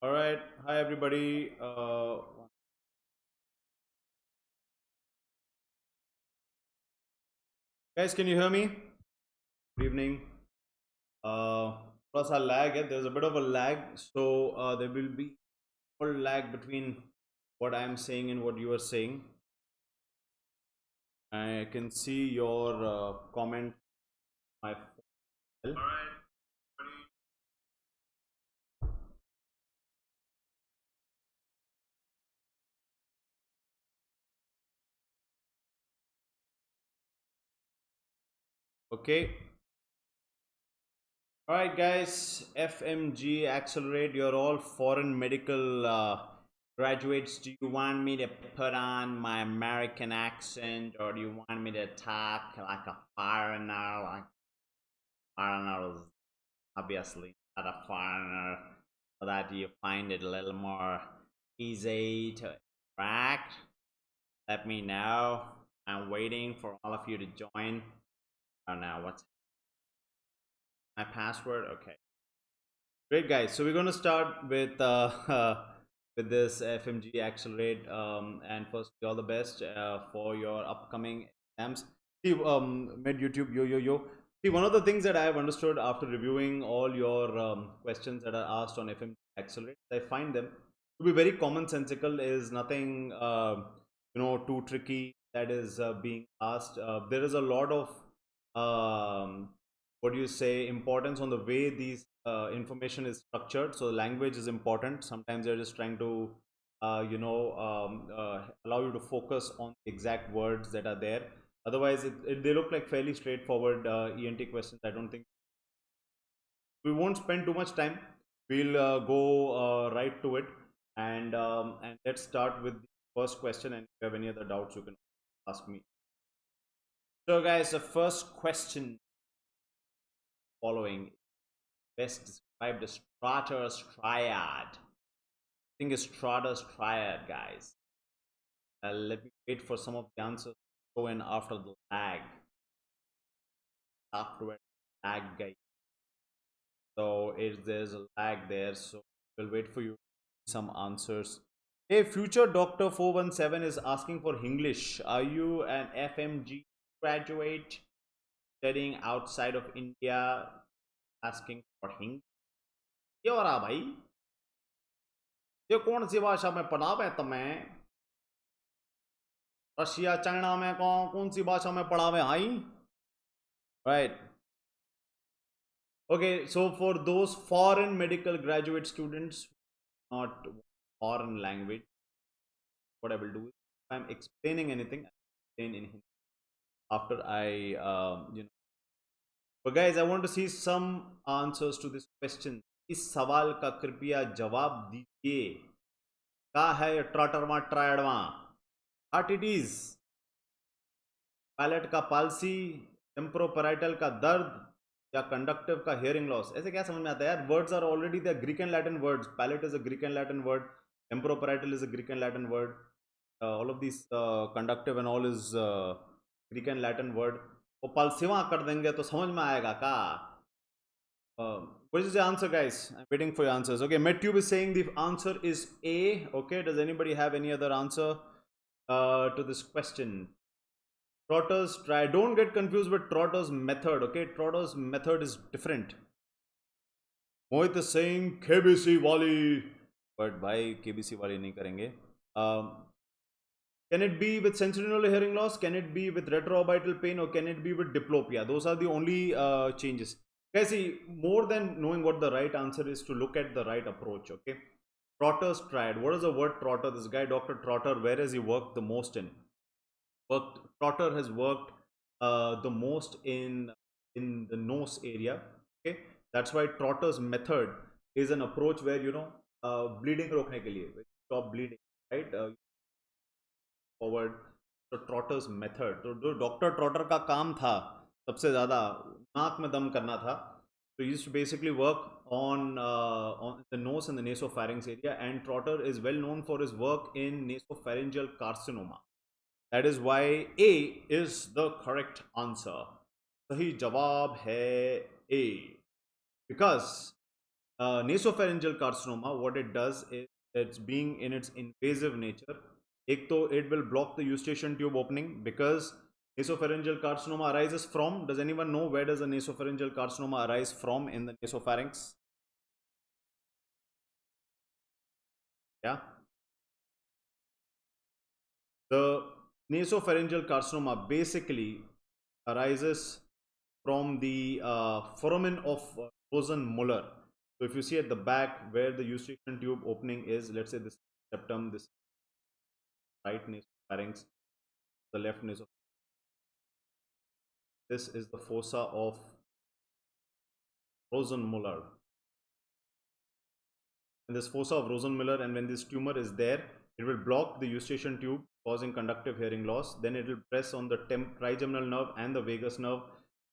All right. Hi, everybody. Guys, can you hear me? Good evening. थोड़ा सा lag है. There's a bit of a lag, so there will be more lag between what I am saying and what you are saying. I can see your comment. My phone. All right. Okay. All right, guys. FMG Accelerate. You're all foreign medical graduates. Do you want me to put on my American accent, or do you want me to talk like a foreigner? Like foreigner is obviously not a foreigner, so that you find it a little more easy to interact. Let me know. I'm waiting for all of you to join. Oh, now what's my password? Okay. Great, guys. So we're going to start with with this FMG Accelerate. And firstly, all the best for your upcoming exams. See, mid YouTube, yo. See, one of the things that I have understood after reviewing all your questions that are asked on FMG Accelerate, I find them to be very commonsensical. Is nothing too tricky that is being asked. There is a lot of what do you say, importance on the way these information is structured. So language is important. Sometimes they're just trying to allow you to focus on the exact words that are there. Otherwise they look like fairly straightforward ENT questions. I don't think we won't spend too much time. We'll go right to it, and let's start with the first question. And if you have any other doubts, you can ask me. So guys, the first question following best described as Trotter's triad. I think it's Trotter's triad, guys. Let me wait for some of the answers to go in after the lag. Afterward, lag, guys. So there's a lag there, so we'll wait for you some answers. Hey, future Doctor 417 is asking for English. Are you an FMG graduate studying outside of India? Asking for English. ये हो रहा भाई, ये कौन सी भाषा में पढ़ावे तुम्हें? रशिया चाइना में कौन सी भाषा में पढ़ावे high? Right. Okay, so for those foreign medical graduate students, not foreign language, what I will do is, if I'm explaining anything, I explain in Hindi after I But guys, I want to see some answers to this question. इस सवाल का कृपया जवाब दीजिए. क्या है ट्रॉटरमा ट्रायडमा? What it is? Palette का palsy, टेम्पोरोपैराइटल का दर्द, या कंडक्टिव का हियरिंग लॉस? ऐसे क्या समझ में आता है यार? Words are already the Greek and Latin words. Palate is a Greek and Latin word, temporoparietal is a Greek and Latin word, all of this conductive and all is Greek and Latin word. वो पालसिवा कर देंगे तो समझ में आएगा का? What is the answer, guys? I'm waiting for your answers. Okay, MedTube is saying the answer is A. Okay, does anybody have any other answer to this question? Trotter's try. Don't get confused with Trotter's method. Okay, Trotter's method is different. Mohit is saying KBC wali, but by KBC wali nahi karenge. Can it be with sensorineural hearing loss? Can it be with retroorbital pain? Or can it be with diplopia? Those are the only changes. Guys, see, more than knowing what the right answer is, to look at the right approach. Okay, Trotter's triad. What is the word Trotter? This guy, Dr. Trotter, where has he worked the most in? Trotter has worked the most in the nose area. Okay, that's why Trotter's method is an approach where bleeding रोकने के लिए, stop bleeding, right? Forward. So Trotter's method. तो जो doctor trotter का काम था सबसे ज़्यादा नाक में दम करना था. So he used to basically work on the nose and the nasopharynx area, and Trotter is well known for his work in nasopharyngeal carcinoma. That is why A is the correct answer. सही जवाब है A. Because nasopharyngeal carcinoma, what it does is, it's being in its invasive nature. एक तो it will block the eustachian tube opening, because nasopharyngeal carcinoma arises from, does anyone know where does a nasopharyngeal carcinoma arise from in the nasopharynx? Yeah, the nasopharyngeal carcinoma basically arises from the foramen of Rosenmuller. So if you see at the back where the eustachian tube opening is, let's say this septum, this right nasopharynx, the left nasopharynx. This is the fossa of Rosenmuller. And this fossa of Rosenmuller, and when this tumor is there, it will block the eustachian tube, causing conductive hearing loss. Then it will press on the trigeminal nerve and the vagus nerve,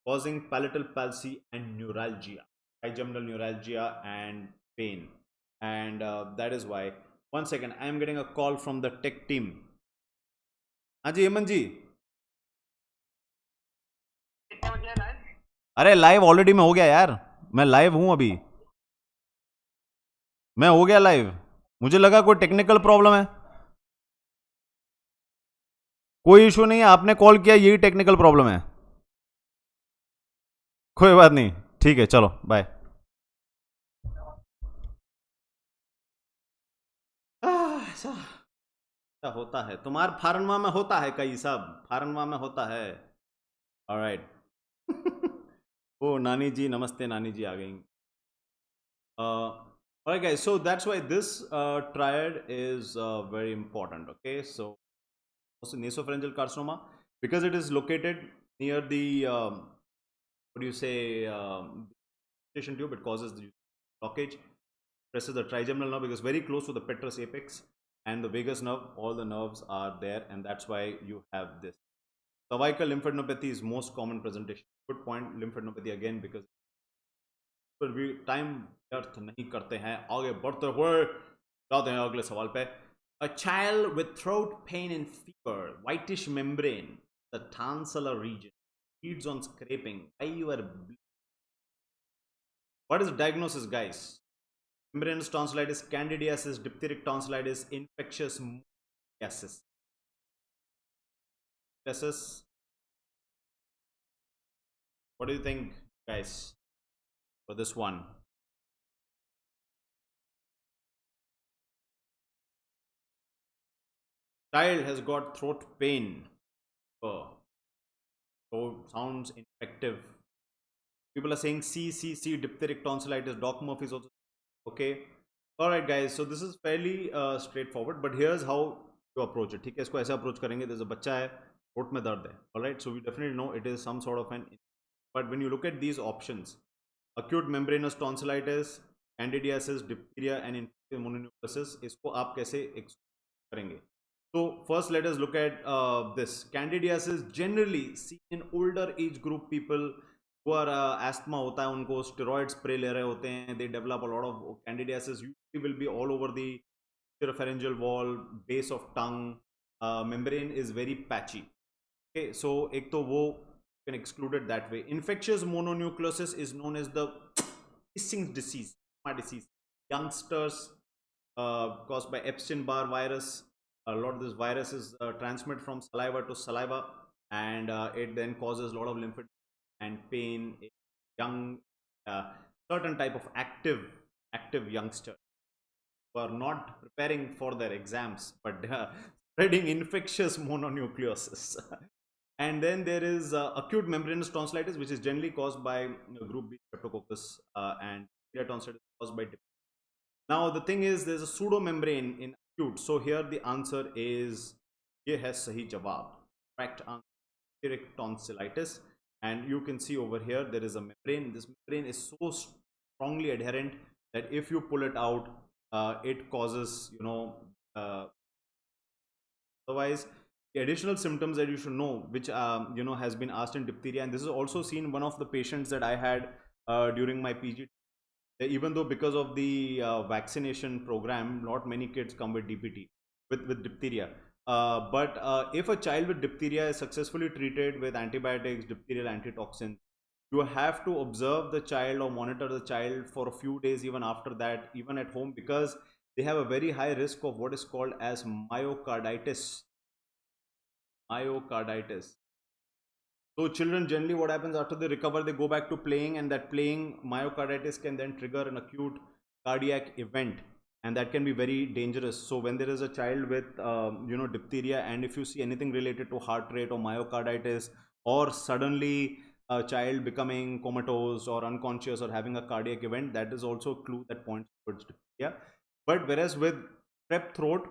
causing palatal palsy and neuralgia, trigeminal neuralgia and pain. And that is why. One second, I am getting a call from the tech team. हाँ जी हेमंत जी. अरे live already मैं हो गया यार, मैं live हूं अभी, मैं हो गया लाइव. मुझे लगा कोई टेक्निकल प्रॉब्लम है. कोई इशू नहीं है, आपने कॉल किया, यही टेक्निकल प्रॉब्लम है. कोई बात नहीं, ठीक है, चलो बाय. ऐसा होता है, तुम्हार फारनवा में होता है, कई सब फारनवा में होता है. ऑलराइट. ओ नानी जी, नमस्ते नानी जी आ गई. Alright guys, so that's why this triad is very important. Okay, so also nasopharyngeal carcinoma, because it is located near the what do you say, eustachian tube, it causes the blockage, presses the trigeminal nerve because very close to the petrous apex, and the vagus nerve, all the nerves are there, and that's why you have this. Cervical lymphadenopathy is most common presentation. Good point, lymphadenopathy again, because पर भी time व्यर्थ नहीं करते हैं, आगे बढ़ते हुए जाते हैं अगले सवाल पे. A child with throat pain and fever, whitish membrane, the tonsillar region, feeds on scraping. Why you are bleeding? What is the diagnosis, guys? Membranous tonsillitis, candidiasis, diphtheric tonsillitis, infectious moniasis. What do you think, guys, for this one? Child has got throat pain. So sounds infective. People are saying C, diphtheric tonsillitis. Doc Murphy is also okay. All right, guys. So this is fairly straightforward, but here's how you approach it. ठीक है, इसको ऐसे approach करेंगे. There's a बच्चा है, throat में दर्द है. All right, so we definitely know it is some sort of an. But when you look at these options, acute membranous tonsillitis, candidiasis, diphtheria, and infectious mononucleosis, इसको आप कैसे करेंगे? So first let us look at this. Candidiasis generally seen in older age group people who are asthma होता है उनको, steroid spray ले रहे होते हैं, they develop a lot of candidiasis. Usually will be all over the pharyngeal wall, base of tongue, membrane is very patchy. Okay, so एक तो वो can exclude it that way. Infectious mononucleosis is known as the hissing disease, youngsters, caused by Epstein-Barr virus. A lot of this virus is transmitted from saliva to saliva, and it then causes a lot of lymphadenopathy and pain in young, certain type of active youngsters who are not preparing for their exams but spreading infectious mononucleosis. And then there is acute membranous tonsillitis, which is generally caused by group B streptococcus, and tonsillitis caused by diphtheria. Now the thing is, there's a pseudomembrane in acute. So here the answer is, ये है सही जवाब. Correct answer, diphtheric tonsillitis. And you can see over here there is a membrane. This membrane is so strongly adherent that if you pull it out, it causes, otherwise. The additional symptoms that you should know, which has been asked in diphtheria, and this is also seen one of the patients that I had during my PG. Even though because of the vaccination program, not many kids come with DPT, with diphtheria. But if a child with diphtheria is successfully treated with antibiotics, diphtherial antitoxin, You have to observe the child or monitor the child for a few days even after that, even at home, because they have a very high risk of what is called as myocarditis. So children generally, what happens after they recover, they go back to playing, and that playing myocarditis can then trigger an acute cardiac event, and that can be very dangerous. So when there is a child with diphtheria, and if you see anything related to heart rate or myocarditis, or suddenly a child becoming comatose or unconscious or having a cardiac event, that is also a clue that points towards diphtheria. But whereas with strep throat,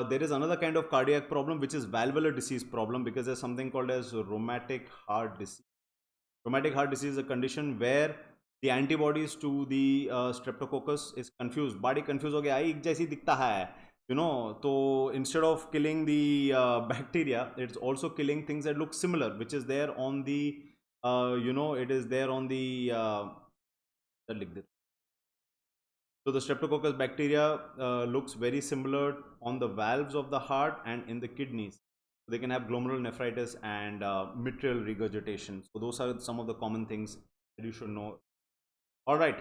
there is another kind of cardiac problem, which is valvular disease problem, because there's something called as rheumatic heart disease. Rheumatic heart disease is a condition where the antibodies to the streptococcus is confused. Body confused हो गया, एक जैसी दिखता है, So instead of killing the bacteria, it's also killing things that look similar, which is there on the, it is there on the. So the streptococcus bacteria looks very similar on the valves of the heart and in the kidneys. So they can have glomerular nephritis and mitral regurgitation. So those are some of the common things that you should know. All right,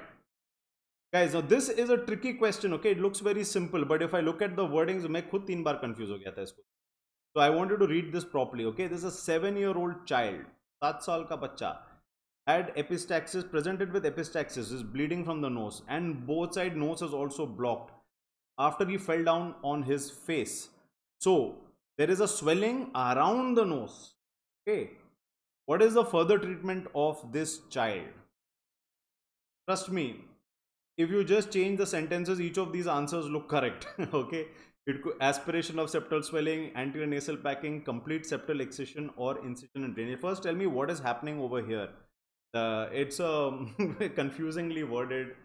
guys. Now this is a tricky question. Okay, it looks very simple, but if I look at the wordings, मैं खुद 3 बार confuse हो गया था इसको. So I want you to read this properly. Okay, this is a 7-year-old child, 7 साल का बच्चा, had epistaxis, presented with epistaxis, is bleeding from the nose, and both side nose is also blocked after he fell down on his face. So there is a swelling around the nose. Okay, what is the further treatment of this child? Trust me, if you just change the sentences, each of these answers look correct. Okay, it could aspiration of septal swelling, anterior nasal packing, complete septal excision or incision and drainage. First tell me what is happening over here. It's a confusingly worded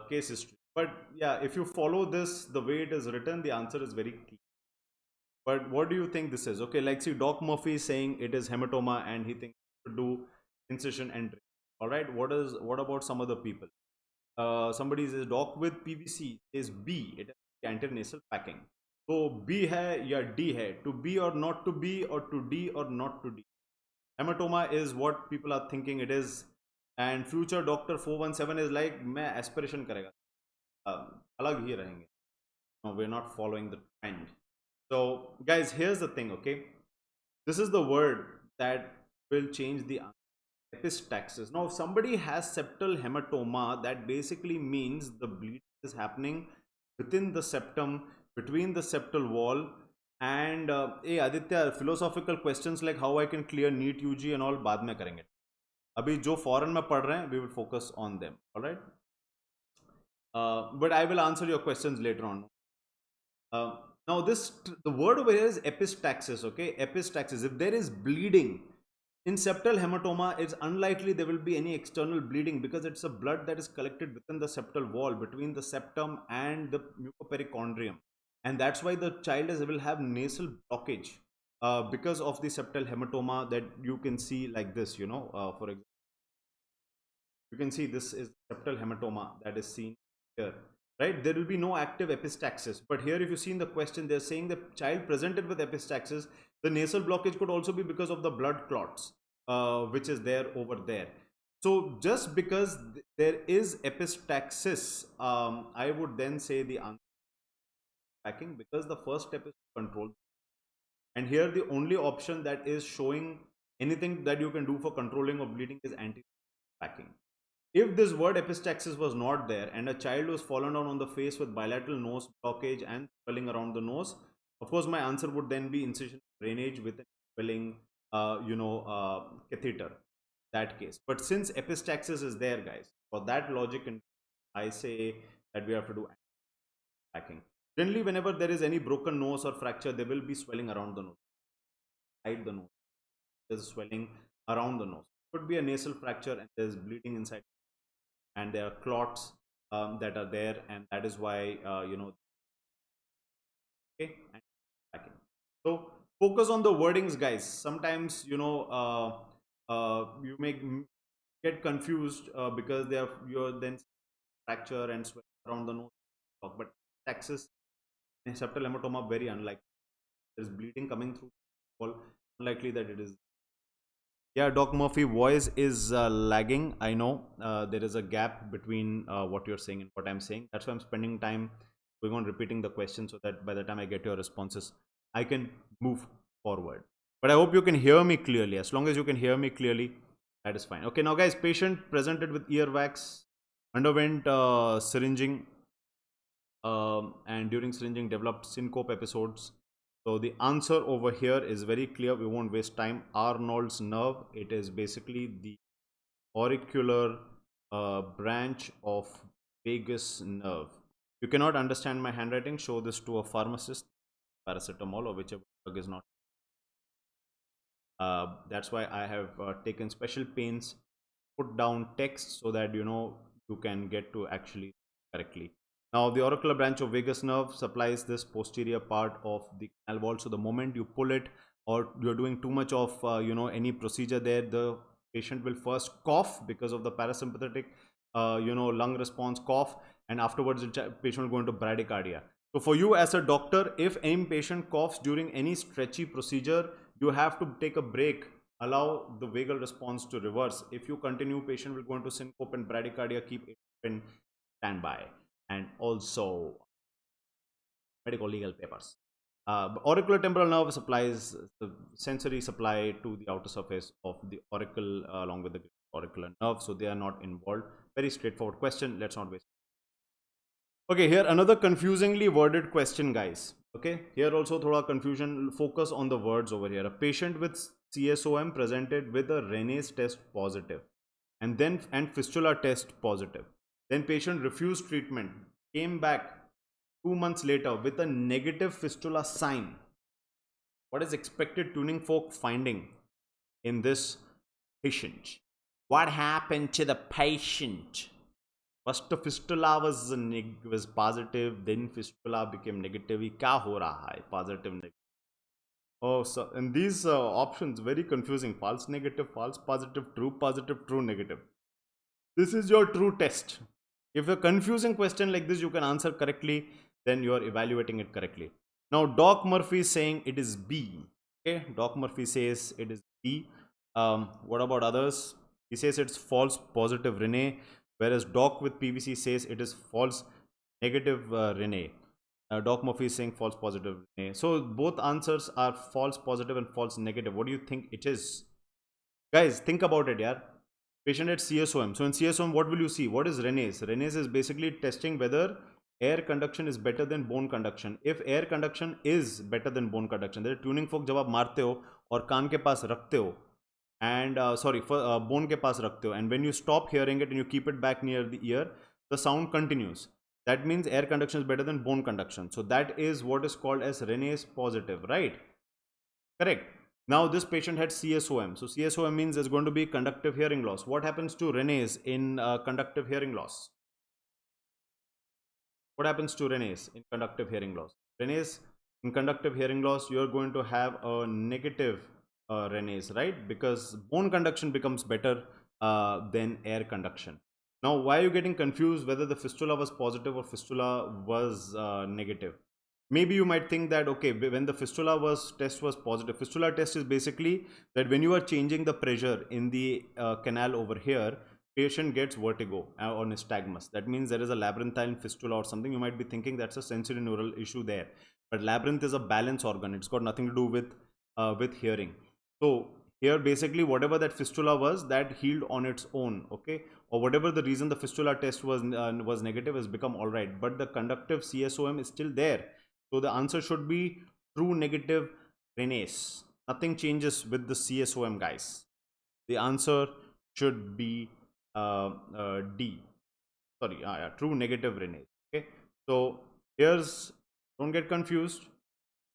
case history, but yeah, if you follow this the way it is written, the answer is very clear. But what do you think this is? Okay, like see, Doc Murphy is saying it is hematoma and he thinks to do incision and drain. All right, what about some other people? Somebody says doc with PVC is B, it is anterior nasal packing. So B hai ya D hai, to be or not to be, or to D or not to D. Hematoma is what people are thinking it is, and future doctor 417 is like मैं aspiration करेगा, अलग ही रहेंगे. No, we're not following the trend. So guys, here's the thing. Okay, this is the word that will change the epistaxis. Now if somebody has septal hematoma, that basically means the bleeding is happening within the septum, between the septal wall. And hey Aditya, philosophical questions like how I can clear NEET UG and all बाद में करेंगे. अभी जो foreign में पढ़ रहे हैं, we will focus on them. All right, but I will answer your questions later on. Now the word over here is epistaxis. Okay, epistaxis. If there is bleeding in septal hematoma, it's unlikely there will be any external bleeding, because it's a blood that is collected within the septal wall, between the septum and the mucoperichondrium, and that's why the child will have nasal blockage because of the septal hematoma that you can see like this. For example, you can see this is septal hematoma that is seen here, right? There will be no active epistaxis, but here if you see in the question, they're saying the child presented with epistaxis. The nasal blockage could also be because of the blood clots which is there over there. So just because there is epistaxis, I would then say the answer is packing, because the first step is to control, and here the only option that is showing anything that you can do for controlling of bleeding is anti-packing. If this word epistaxis was not there and a child was fallen down on the face with bilateral nose blockage and swelling around the nose, of course my answer would then be incision drainage with an swelling catheter, that case. But since epistaxis is there, guys, for that logic, and I say that we have to do packing. Generally, whenever there is any broken nose or fracture, there will be swelling around the nose, inside the nose. There's swelling around the nose. Could be a nasal fracture and there's bleeding inside, and there are clots that are there, and that is why okay, and packing. So focus on the wordings, guys. Sometimes you may get confused because they are you're then fracture and swelling around the nose, but taxis and septal hematoma very unlikely. There is bleeding coming through the wall, unlikely that it is. Yeah, Doc Murphy, voice is lagging. I know there is a gap between what you're saying and what I'm saying. That's why I'm spending time going on repeating the question so that by the time I get your responses, I can move forward. But I hope you can hear me clearly. As long as you can hear me clearly, that is fine. Okay, now guys, patient presented with earwax, underwent syringing, and during syringing developed syncope episodes. So the answer over here is very clear. We won't waste time. Arnold's nerve. It is basically the auricular branch of vagus nerve. You cannot understand my handwriting. Show this to a pharmacist. Paracetamol or whichever drug is not. That's why I have taken special pains, put down text so that you can get to actually correctly. Now the auricular branch of vagus nerve supplies this posterior part of the canal wall. So the moment you pull it or you're doing too much of any procedure there, the patient will first cough because of the parasympathetic lung response, cough, and afterwards the patient will go into bradycardia. So for you as a doctor, if any patient coughs during any stretchy procedure, you have to take a break, allow the vagal response to reverse. If you continue, patient will go into syncope and bradycardia. Keep it in standby. And also medical legal papers. Auricular temporal nerve supplies the sensory supply to the outer surface of the auricle along with the auricular nerve. So they are not involved. Very straightforward question. Let's not waste. Okay, here another confusingly worded question, guys. Okay, here also thoda confusion. Focus on the words over here. A patient with CSOM presented with a Rene's test positive and fistula test positive. Then patient refused treatment, came back 2 months later with a negative fistula sign. What is expected tuning fork finding in this patient? What happened to the patient? First fistula was positive, then fistula became negative. Kya ho raha hai? Positive, negative. Oh, so and these options very confusing. False, negative, false, positive, true, negative. This is your true test. If a confusing question like this you can answer correctly, then you are evaluating it correctly. Now Doc Murphy is saying it is B. Okay, Doc Murphy says it is B. What about others? He says it's false positive Rene, whereas Doc with PVC says it is false negative Rene. Doc Murphy is saying false positive Rene. So both answers are false positive and false negative. What do you think it is? Guys, think about it, yeah. Patient at CSOM. So in CSOM, what will you see? What is Rene's? Rene's is basically testing whether air conduction is better than bone conduction. If air conduction is better than bone conduction, there tuning fork जब आप मारते हो और कान के पास रखते हो and bone के पास रखते हो, and when you stop hearing it and you keep it back near the ear, the sound continues. That means air conduction is better than bone conduction. So that is what is called as Rene's positive, right? Correct. Now this patient had CSOM. So CSOM means there's going to be conductive hearing loss. What happens to Rene's in conductive hearing loss? What happens to Rene's in conductive hearing loss? Rene's in conductive hearing loss, you're going to have a negative Rene's, right? Because bone conduction becomes better than air conduction. Now, why are you getting confused whether the fistula was positive or fistula was negative? Maybe you might think that, okay, when the fistula test was positive, fistula test is basically that when you are changing the pressure in the canal over here, patient gets vertigo or nystagmus. That means there is a labyrinthine fistula or something. You might be thinking that's a sensory neural issue there. But labyrinth is a balance organ. It's got nothing to do with hearing. So here basically whatever that fistula was, that healed on its own, okay? Or whatever the reason the fistula test was negative has become all right. But the conductive CSOM is still there. So the answer should be true negative Rene's. Nothing changes with the CSOM, guys. The answer should be D. Sorry, true negative Rene's. Okay. So here's, don't get confused.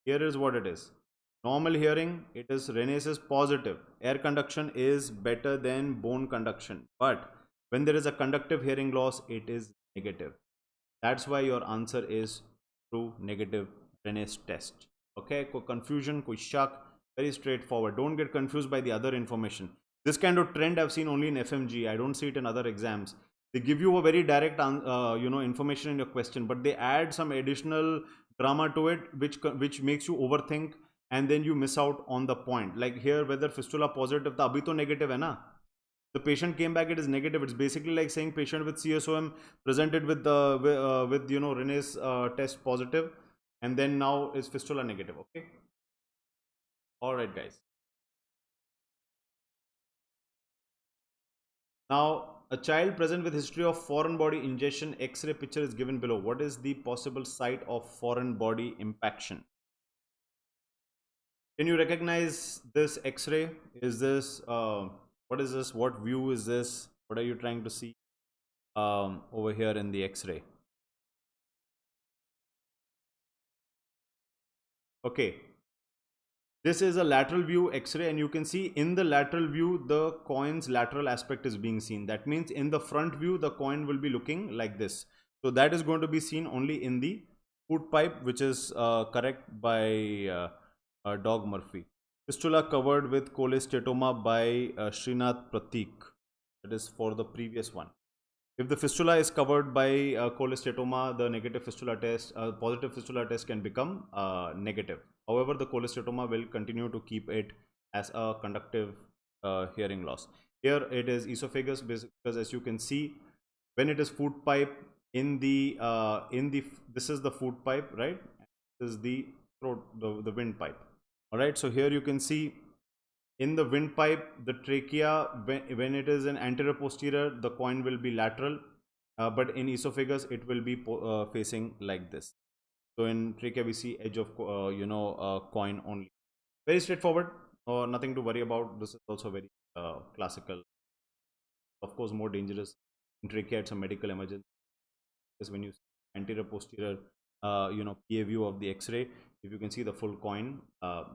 Here is what it is. Normal hearing, it is Rene's is positive. Air conduction is better than bone conduction. But when there is a conductive hearing loss, it is negative. That's why your answer is true negative Rene's test. Okay, confusion, koi shak, very straightforward. Don't get confused by the other information. This kind of trend I've seen only in FMGE. I don't see it in other exams. They give you a very direct information in your question, but they add some additional drama to it, which makes you overthink and then you miss out on the point. Like here, whether fistula positive, the abhi to negative hai na. The patient came back, it is negative. It's basically like saying patient with CSOM presented with the with Rene's test positive, and then now is fistula negative. Okay. All right, guys. Now, a child present with history of foreign body ingestion, X-ray picture is given below. What is the possible site of foreign body impaction? Can you recognize this X-ray? Is this what is this? What view is this? What are you trying to see over here in the X-ray? Okay, this is a lateral view X-ray, and you can see in the lateral view the coin's lateral aspect is being seen. That means in the front view the coin will be looking like this. So that is going to be seen only in the food pipe, which is correct by Dog Murphy. Fistula covered with cholestatoma by Srinath Pratik. That is for the previous one. If the fistula is covered by cholestatoma, the negative fistula test, positive fistula test can become negative. However, the cholestatoma will continue to keep it as a conductive hearing loss. Here it is esophagus, because as you can see, when it is food pipe this is the food pipe, right? This is the throat, the windpipe. All right. So here you can see in the windpipe, the trachea, when it is in anterior posterior, the coin will be lateral, but in esophagus, it will be facing like this. So in trachea, we see edge of coin only. Very straightforward, nothing to worry about. This is also very classical. Of course, more dangerous in trachea. It's a medical emergency. Because when you see anterior posterior, PA view of the X-ray, if you can see the full coin,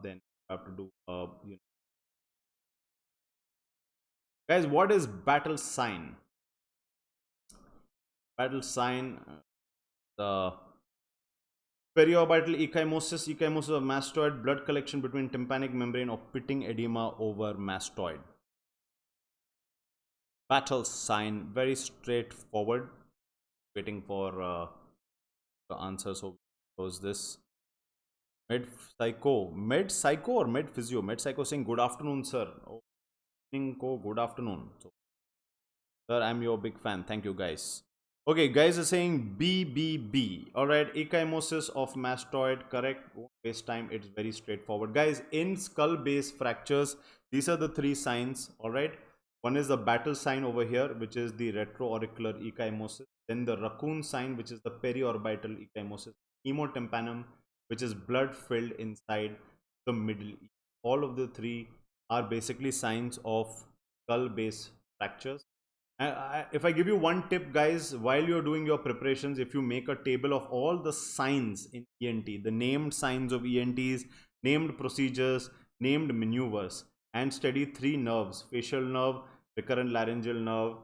then you have to do Guys, what is battle sign? Battle sign, the periorbital ecchymosis of mastoid, blood collection between tympanic membrane or pitting edema over mastoid. Battle sign, very straightforward. Waiting for the answer, so close this. Med psycho or med physio? Med psycho saying good afternoon, sir. Oh, good afternoon. So, sir, I'm your big fan. Thank you, guys. Okay, guys are saying BBB. All right, ecchymosis of mastoid, correct. Won't waste time. It's very straightforward, guys. In skull base fractures, these are the three signs. All right, one is the battle sign over here, which is the retroauricular ecchymosis. Then the raccoon sign, which is the periorbital ecchymosis. Hemotympanum, which is blood filled inside the middle. All of the three are basically signs of skull base fractures. If I give you one tip, guys, while you're doing your preparations, if you make a table of all the signs in ENT, the named signs of ENTs, named procedures, named maneuvers, and study three nerves: facial nerve, recurrent laryngeal nerve,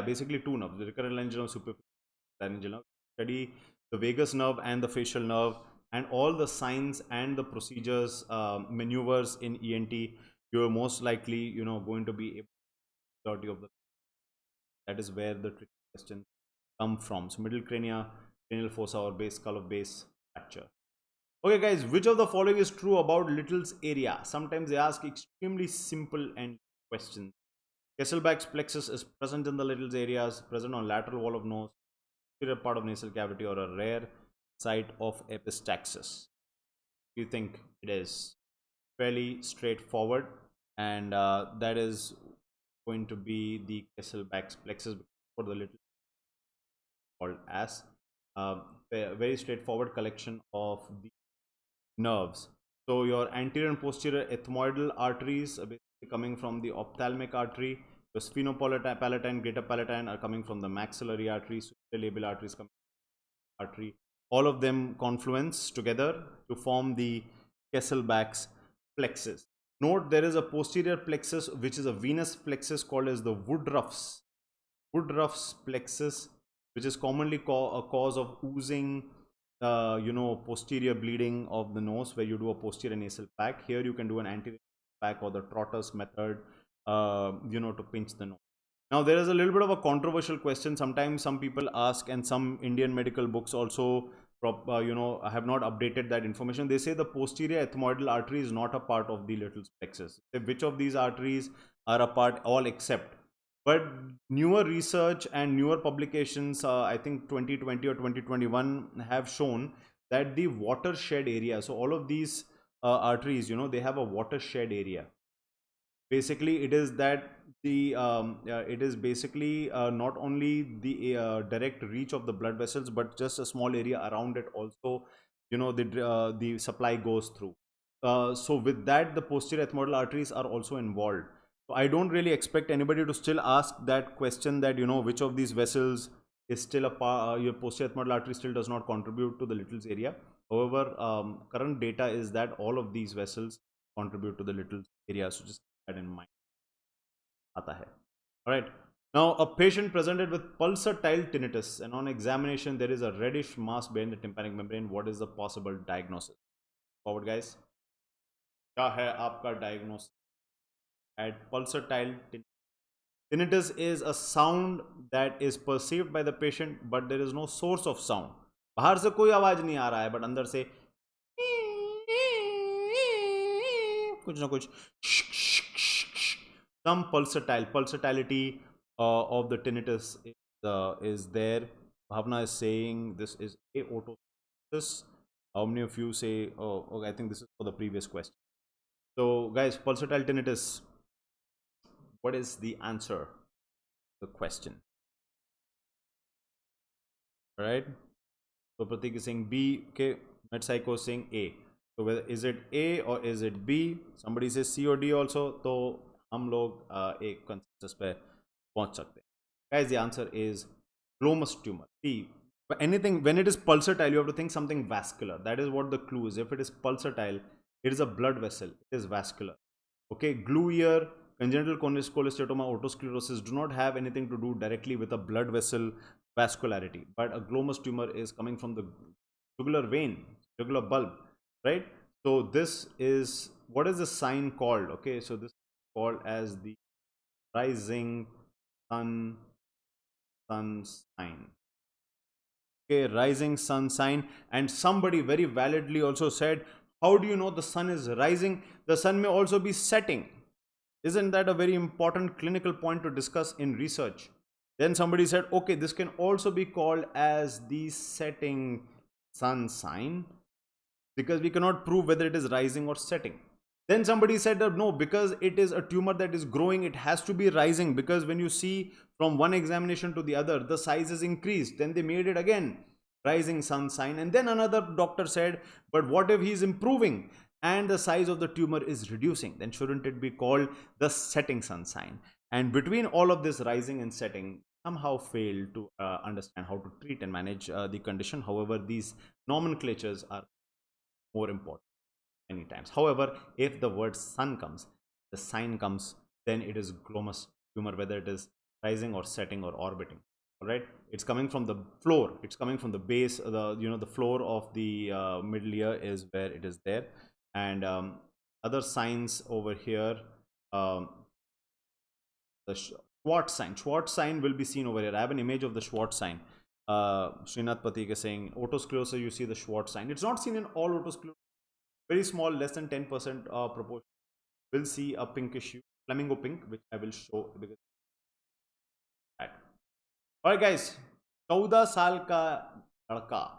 basically two nerves: the recurrent laryngeal nerve, superficial laryngeal nerve. Study the vagus nerve and the facial nerve, and all the signs and the procedures, maneuvers in ENT. You're most likely, going to be able of the that is where the tricky questions come from. So middle crania, cranial fossa or base, skull of base fracture. Okay, guys, which of the following is true about Little's area? Sometimes they ask extremely simple and questions. Kesselbach's plexus is present in the Little's areas, present on lateral wall of nose, posterior part of nasal cavity, or a rare site of epistaxis. You think it is fairly straightforward, and that is going to be the Kesselbach's plexus for the little called as very straightforward collection of the nerves. So your anterior and posterior ethmoidal arteries are basically coming from the ophthalmic artery. The sphenopalatine, greater palatine are coming from the maxillary artery. Supralabial arteries coming from the artery. All of them confluence together to form the Kesselbach's plexus. Note there is a posterior plexus which is a venous plexus called as the Woodruff's plexus, which is commonly a cause of oozing, posterior bleeding of the nose, where you do a posterior nasal pack. Here you can do an anterior pack or the Trotter's method, to pinch the nose. Now there is a little bit of a controversial question. Sometimes some people ask, and some Indian medical books also have not updated that information. They say the posterior ethmoidal artery is not a part of the little plexus. Which of these arteries are a part? All except. But newer research and newer publications, I think 2020 or 2021, have shown that the watershed area, so all of these arteries, they have a watershed area. Basically, it is that it is basically not only the direct reach of the blood vessels, but just a small area around it also, the supply goes through. So with that, the posterior ethmoidal arteries are also involved. So I don't really expect anybody to still ask that question, that which of these vessels is still a part. Your posterior ethmoidal artery still does not contribute to the little's area. However, current data is that all of these vessels contribute to the little's area. So just keep that in mind. आता है. All right. Now, a patient presented with pulsatile tinnitus, and on examination, there is a reddish mass behind the tympanic membrane. What is the possible diagnosis? Forward, guys. क्या है आपका diagnosis at pulsatile tinnitus? Tinnitus is a sound that is perceived by the patient, but there is no source of sound. बाहर से कोई आवाज नहीं आ रहा है, but अंदर से कुछ ना कुछ, some pulsatility of the tinnitus is there. Bhavna is saying this is otology. How many of you say, oh, okay, I think this is for the previous question. So guys, pulsatile tinnitus, what is the answer to the question? All right, so Pratik is saying B. Okay, MedPsycho is saying A. So whether is it A or is it B? Somebody says C or D also. So हम लोग एक consensus पे पहुंच सकते हैं. Guys, the answer is glomus tumor. See, anything when it is pulsatile, you have to think something vascular. That is what the clue is. If it is pulsatile, it is a blood vessel. It is vascular. Okay, glue ear, congenital cholesteatoma, otosclerosis do not have anything to do directly with a blood vessel vascularity. But a glomus tumor is coming from the jugular vein, jugular bulb, right? So this is, what is the sign called? Okay, so this called as the rising sun sign. Okay, rising sun sign. And somebody very validly also said, how do you know the sun is rising? The sun may also be setting. Isn't that a very important clinical point to discuss in research? Then somebody said, okay, this can also be called as the setting sun sign, because we cannot prove whether it is rising or setting. Then somebody said that no, because it is a tumor that is growing, it has to be rising, because when you see from one examination to the other, the size is increased. Then they made it again rising sun sign. And then another doctor said, but what if he is improving and the size of the tumor is reducing? Then shouldn't it be called the setting sun sign? And between all of this rising and setting, somehow failed to understand how to treat and manage the condition. However, these nomenclatures are more important many times. However, if the word sun comes, the sign comes, then it is glomus tumor, whether it is rising or setting or orbiting. All right, it's coming from the floor, it's coming from the base, the floor of the middle ear is where it is there. And other signs over here, the Schwartz sign will be seen over here. I have an image of the Schwartz sign. Srinath Patik is saying otosclerosis, you see the Schwartz sign. It's not seen in all otosclerosis. Very small, less than 10% proportion will see a pinkish hue, flamingo pink, which I will show because that. Alright guys, 14 साल का लड़का,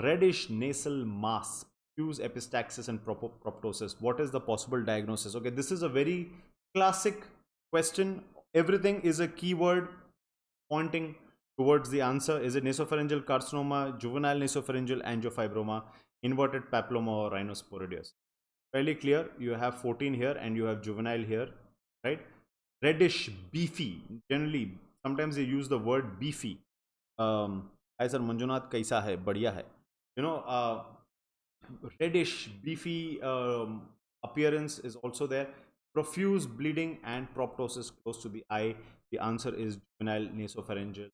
reddish nasal mass, diffuse epistaxis and proptosis. What is the possible diagnosis? Okay, this is a very classic question. Everything is a keyword pointing towards the answer. Is it nasopharyngeal carcinoma, juvenile nasopharyngeal angiofibroma, inverted papilloma, or rhinosporidius? Fairly clear. You have 14 here and you have juvenile here, right? Reddish, beefy. Generally, sometimes they use the word beefy. Hi sir, Manjunath kaisa hai? Badhiya hai. Reddish, beefy appearance is also there. Profuse bleeding and proptosis close to the eye. The answer is juvenile nasopharyngeal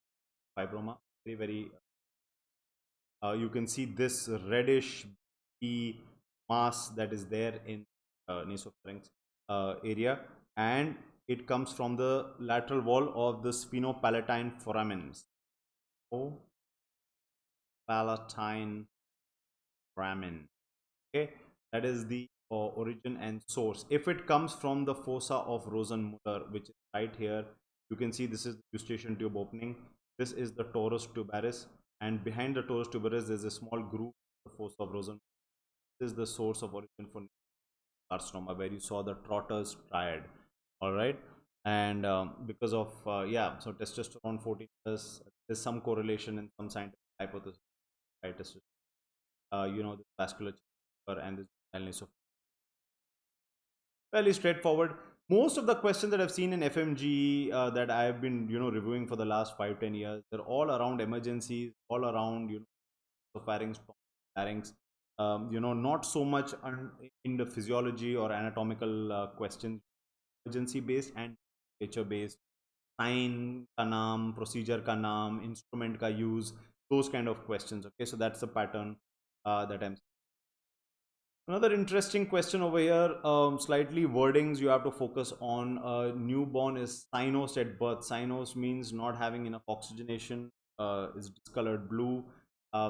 fibroma. Very you can see this reddish mass that is there in nasopharynx area, and it comes from the lateral wall of the sphenopalatine foramens. Oh, palatine foramen. Okay, that is the origin and source. If it comes from the fossa of Rosenmuller, which is right here, you can see this is the eustachian tube opening. This is the torus tuberous, and behind the torus tuberous there is a small groove, the fossa of Rosenmuller. This is the source of origin for carcinoma, where you saw the Trotter's triad. All right, and because of yeah, so testosterone 14 plus, there's some correlation in some scientific hypothesis, right? You know, the vascular and this illness of fairly straightforward. Most of the questions that I've seen in FMGE that I've been, you know, reviewing for the last 5-10 years, they're all around emergencies, all around, you know, pharynx, pharynx. You know, not so much in the physiology or anatomical questions, emergency based and nature based. Sign ka naam, procedure ka naam, instrument ka use, those kind of questions. Okay, so that's the pattern that I'm. Another interesting question over here, slightly wordings you have to focus on. Newborn is cyanosed at birth. Cyanosed means not having enough oxygenation, is discolored blue.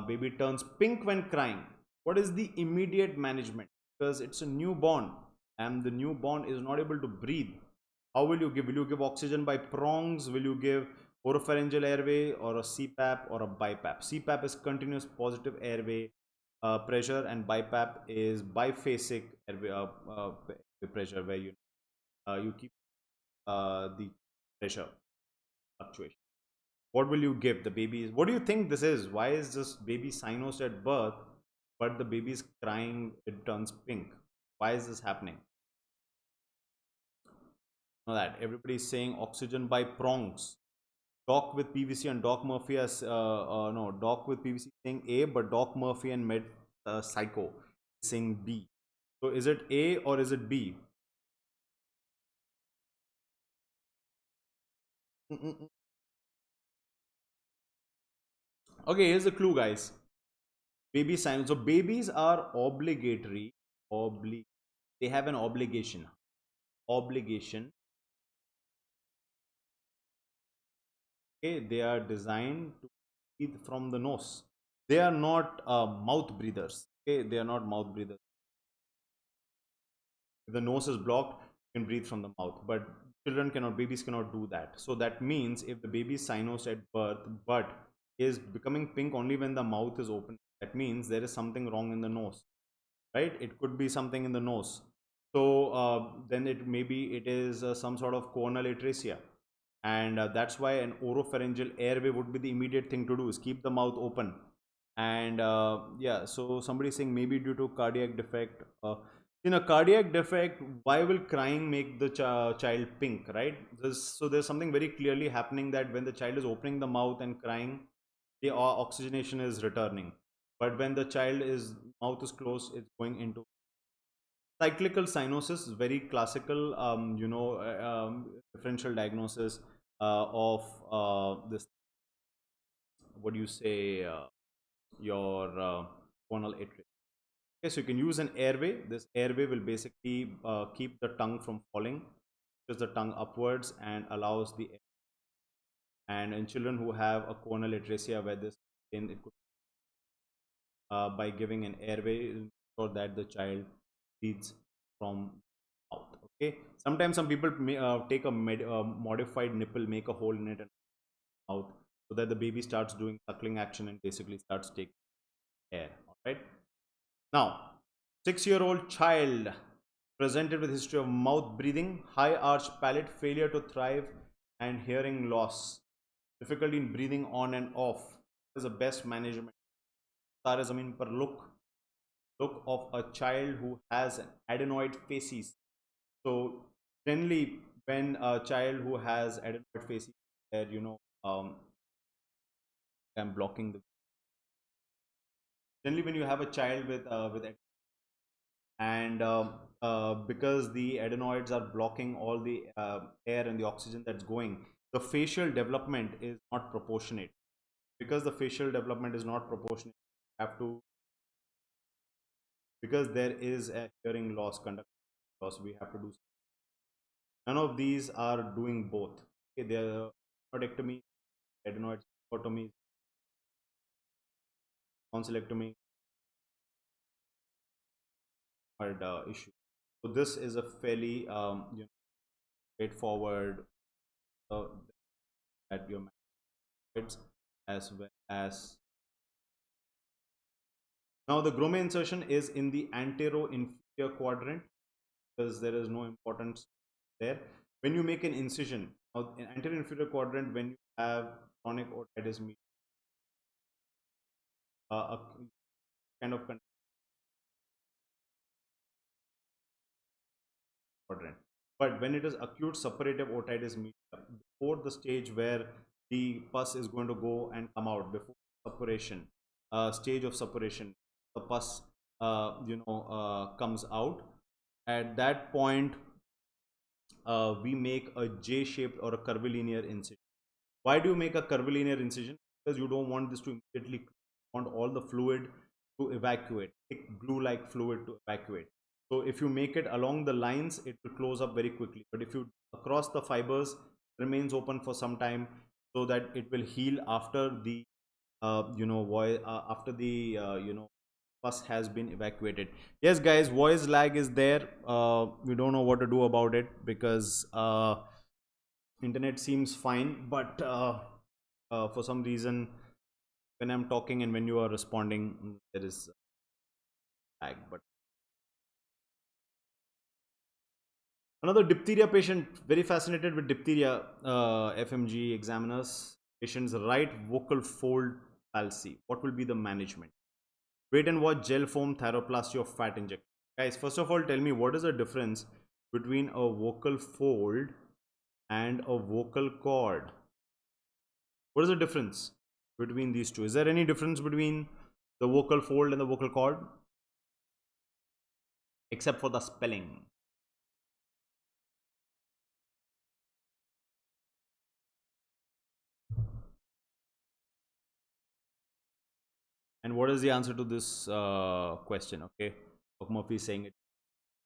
Baby turns pink when crying. What is the immediate management? Because it's a newborn and the newborn is not able to breathe. How will you give? Will you give oxygen by prongs? Will you give oropharyngeal airway or a CPAP or a BiPAP? CPAP is continuous positive airway pressure, and BiPAP is biphasic airway, pressure, where you keep the pressure fluctuation. What will you give the baby? What do you think this is? Why is this baby cyanosed at birth, but the baby is crying, it turns pink? Why is this happening? Know that everybody is saying oxygen by prongs. Doc with PVC and Doc Murphy as no, Doc with PVC saying A, but Doc Murphy and Med Psycho saying B. So is it A or is it B? Okay, here's the clue, guys. Baby sign. So babies are obligatory. They have an obligation. Obligation. Okay, they are designed to breathe from the nose. They are not mouth breathers. Okay, they are not mouth breathers. If the nose is blocked, you can breathe from the mouth, but children cannot, babies cannot do that. So that means if the baby is cyanosed at birth but is becoming pink only when the mouth is open, that means there is something wrong in the nose, right? It could be something in the nose. So then it maybe it is some sort of choanal atresia, and that's why an oropharyngeal airway would be the immediate thing to do, is keep the mouth open. And yeah, so somebody saying maybe due to cardiac defect. In a cardiac defect, why will crying make the child pink, right? So there's something very clearly happening, that when the child is opening the mouth and crying, the oxygenation is returning, but when the child is mouth is closed, it's going into cyclical cyanosis. Is very classical, you know, differential diagnosis of this, what do you say, your choanal atria. Okay, so you can use an airway. This airway will basically keep the tongue from falling, pushes the tongue upwards and allows the air. And in children who have a choanal atresia, where this in it could by giving an airway, so that the child breathes from mouth. Okay, sometimes some people may take a modified nipple, make a hole in it and mouth, so that the baby starts doing suckling action and basically starts taking air. All right. Now, 6-year-old child presented with history of mouth breathing, high arch palate, failure to thrive, and hearing loss, difficulty in breathing on and off. This is the best management. सारे जमीन पर look of a child who has an adenoid facies. So generally, when a child who has adenoid facies, where you know, I'm blocking the. Generally, when you have a child with and because the adenoids are blocking all the air and the oxygen that's going, the facial development is not proportionate. Because the facial development is not proportionate, you have to, because there is a hearing loss, conduct loss, we have to do. None of these are doing both. Okay, they are adenoidectomy, adenoid tonsillectomy issue. So this is a fairly straightforward uh, that your methods, as well as now the grome insertion is in the antero-inferior quadrant because there is no importance there. When you make an incision, now in anterior-inferior quadrant, when you have chronic otitis media, a kind of quadrant. But when it is acute suppurative otitis media, before the stage where the pus is going to go and come out, before suppuration, stage of suppuration, the pus comes out. At that point, we make a J-shaped or a curvilinear incision. Why do you make a curvilinear incision? Because you don't want this to immediately, want all the fluid to evacuate, glue-like fluid to evacuate. So if you make it along the lines, it will close up very quickly. But if you across the fibers, remains open for some time, so that it will heal after the after the pus has been evacuated. Yes guys, voice lag is there. We don't know what to do about it because internet seems fine, but for some reason when I'm talking and when you are responding, there is lag. But another diphtheria patient, very fascinated with diphtheria. FMGE examiners, patient's right vocal fold palsy. What will be the management? Wait and watch, gel foam, thyroplasty, or fat injection. Guys, first of all, tell me what is the difference between a vocal fold and a vocal cord? What is the difference between these two? Is there any difference between the vocal fold and the vocal cord? Except for the spelling. And what is the answer to this question? Okay, Murphy is saying it.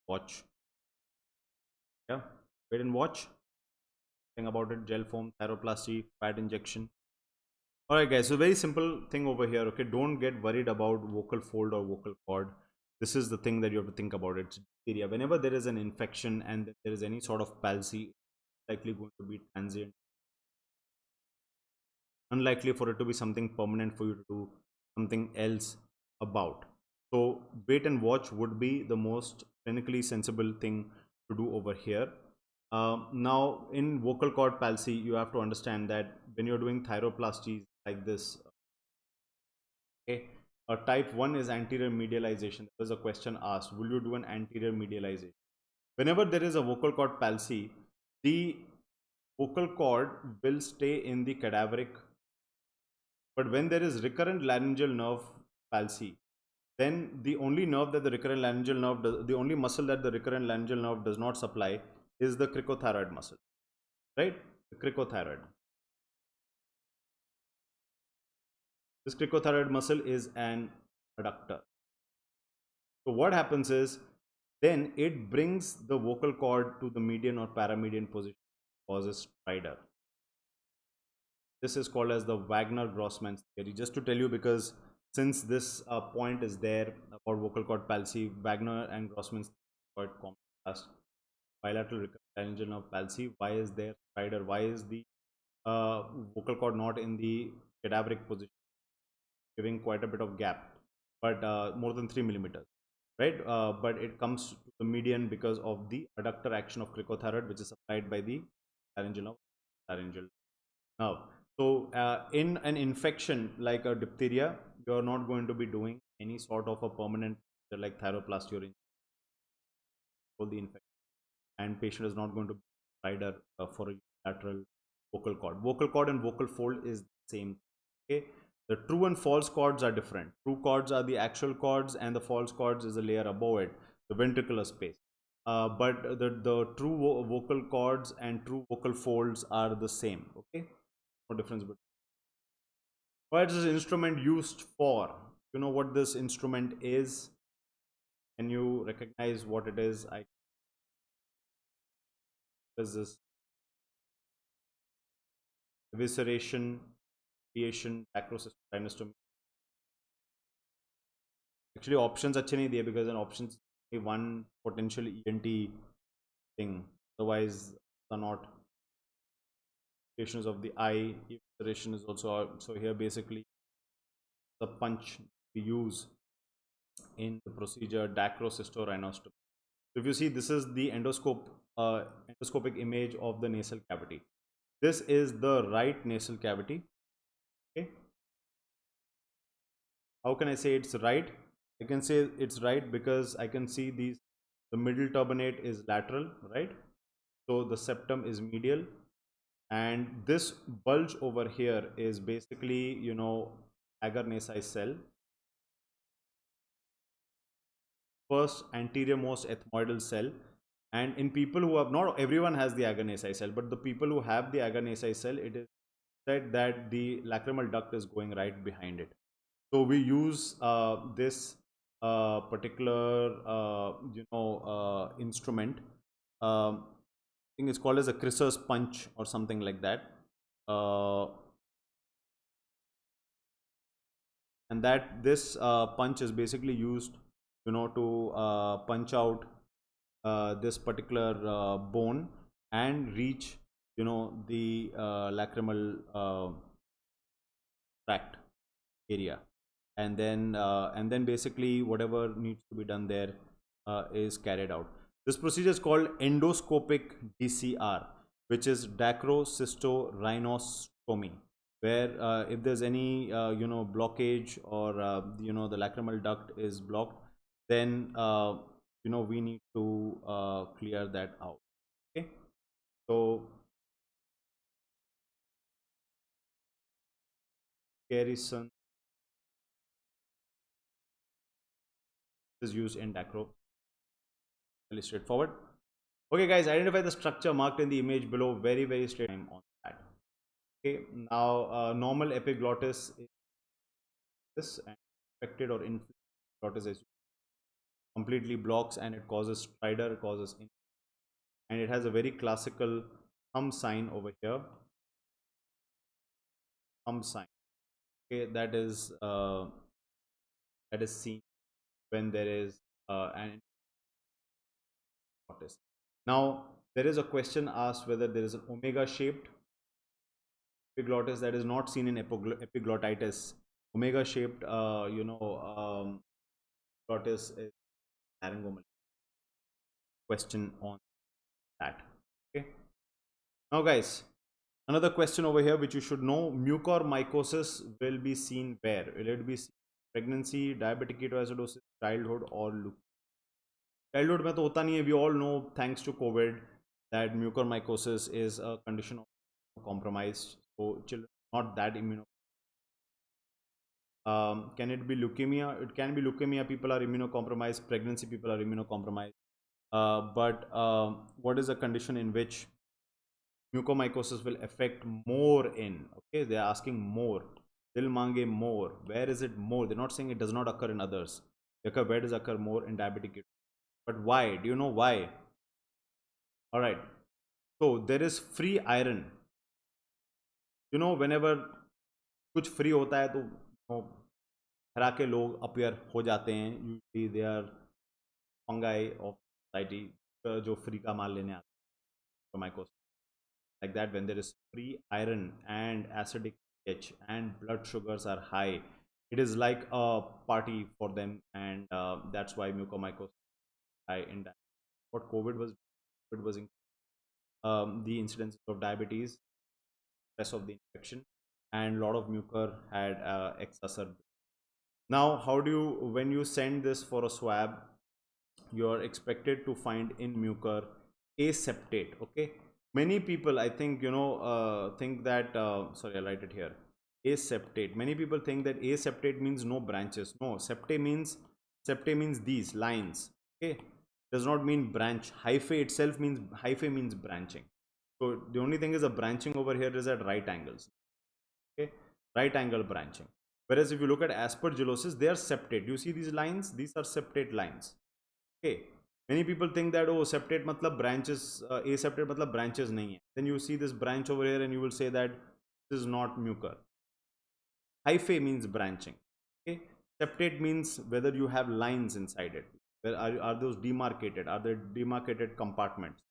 Watch. Yeah, wait and watch. Think about it. Gel foam, thyroplasty, fat injection. Alright guys, so very simple thing over here. Okay, don't get worried about vocal fold or vocal cord. This is the thing that you have to think about. It's diphtheria. Whenever there is an infection and there is any sort of palsy, it's likely going to be transient. Unlikely for it to be something permanent for you to do something else about. So wait and watch would be the most clinically sensible thing to do over here. Now in vocal cord palsy, you have to understand that when you're doing thyroplasties like this, okay, type 1 is anterior medialization. There was a question asked, will you do an anterior medialization? Whenever there is a vocal cord palsy, the vocal cord will stay in the cadaveric. But when there is recurrent laryngeal nerve palsy, then the only nerve that the recurrent laryngeal nerve does, the only muscle that the recurrent laryngeal nerve does not supply is the cricothyroid muscle, right? The cricothyroid. This cricothyroid muscle is an adductor. So what happens is, then it brings the vocal cord to the median or paramedian position, causes stridor. This is called as the Wagner-Grossman's theory. Just to tell you, because since this point is there about vocal cord palsy, Wagner and Grossman's quite contrast. Bilateral recurrent laryngeal nerve palsy. Why is there stridor? Why is the vocal cord not in the cadaveric position, giving quite a bit of gap, but more than 3 millimeters, right? But it comes to the median because of the adductor action of cricothyroid, which is supplied by the laryngeal nerve. So in an infection like a diphtheria, you are not going to be doing any sort of a permanent like thyroplasty or for the infection, and patient is not going to be rider for a lateral vocal cord. Vocal cord and vocal fold is the same. Okay, the true and false cords are different. True cords are the actual cords, and the false cords is a layer above it, the ventricular space. But the true vocal cords and true vocal folds are the same. Okay, no difference between. What is this instrument used for? You know what this instrument is? Can you recognize what it is? What is this? Evisceration, radiation, macrocystodynostomy. Actually options अच्छे नहीं दिए because an options one potential ENT thing, otherwise are not of the eye. Evaluation is also so here basically the punch we use in the procedure dacrocystorhinoscopy. So if you see, this is the endoscopic image of the nasal cavity. This is the right nasal cavity. Okay, how can I say it's right? I can say it's right because I can see these, the middle turbinate is lateral, right? So the septum is medial, and this bulge over here is basically, you know, agar nasi cell, first anterior most ethmoidal cell. And in people who have, not everyone has the agar nasi cell, but the people who have the agar nasi cell, it is said that the lacrimal duct is going right behind it. So we use this particular instrument. I think it's called as a Crisser's punch or something like that. And that this punch is basically used, you know, to punch out this particular bone and reach, you know, the lacrimal tract area, and then basically whatever needs to be done there is carried out. This procedure is called endoscopic DCR, which is dacrocystorhinoscopy, where if there's any blockage or the lacrimal duct is blocked, then we need to clear that out. Okay, so Garrison is used in dacro. Really straightforward. Okay, guys, identify the structure marked in the image below. Very, very straight time on that. Okay, now normal epiglottis is this, and infected or inflamed glottis is completely blocks, and it causes stridor, causes and it has a very classical thumb sign over here. Thumb sign. Okay, that is seen when there is an glottis. Now there is a question asked whether there is an omega shaped epiglottis that is not seen in epiglottitis. Omega shaped glottis is laryngomal. Question on that. Okay, now guys, another question over here which you should know: mucormycosis will be seen where? Will it be seen pregnancy, diabetic ketoacidosis, childhood, or childhood में तो होता नहीं है. We all know, thanks to COVID, that mucormycosis is a condition of compromised, so children not that immuno. Can it be leukemia? It can be leukemia. People are immunocompromised. Pregnancy, people are immunocompromised. But what is a condition in which mucormycosis will affect more in? Okay, they are asking more. Dil mange more. Where is it more? They're not saying it does not occur in others. Where does it occur more? In diabetic. But why? Do you know why? All right. So there is free iron. You know, whenever कुछ free होता है तो हरा के लोग appear हो जाते हैं. Usually they are fungi of society जो free का माल लेने आते हैं. Mycosis. Like that, when there is free iron and acidic pH and blood sugars are high, it is like a party for them, and that's why mucormycosis high in that. What COVID was the incidence of diabetes, stress of the infection, and a lot of mucor had exacerbated. Now, how do you, when you send this for a swab, you are expected to find in mucor aseptate. Okay, many people, I think, think that sorry, I'll write it here. Aseptate. Many people think that aseptate means no branches. No, septate means these lines. Okay, does not mean branch. Hyphae itself means, hyphae means branching. So the only thing is a branching over here is at right angles. Okay, right angle branching. Whereas if you look at aspergillosis, they are septate. You see these lines? These are septate lines. Okay, many people think that, oh, septate matlab branches, aseptate matlab branches nahi hai. Then you see this branch over here and you will say that this is not mucor. Hyphae means branching. Okay, Septate means whether you have lines inside it. Are those demarcated? Are there demarcated compartments?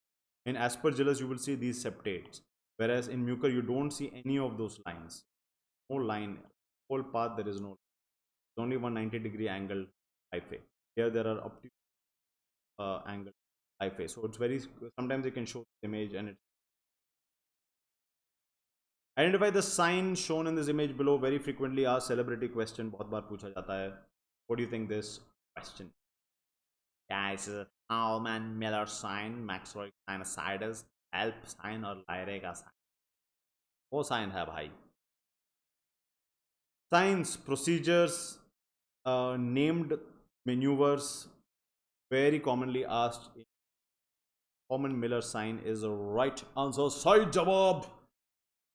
In aspergillus, you will see these septates, whereas in mucor, you don't see any of those lines. No line, whole path there is no. It's only 190-degree angle hyphae. Here there are obtuse angle hyphae. So it's very, sometimes you can show the image and it. Identify the sign shown in this image below. Very frequently asked celebrity question. बहुत बार पूछा जाता है. What do you think this question? Guys, Thalmann Miller sign, maxillary sinusitis, help sign और Lyrega sign. वो sign है भाई. Signs, procedures, named maneuvers, very commonly asked. Common Miller sign is the right answer. सही जवाब.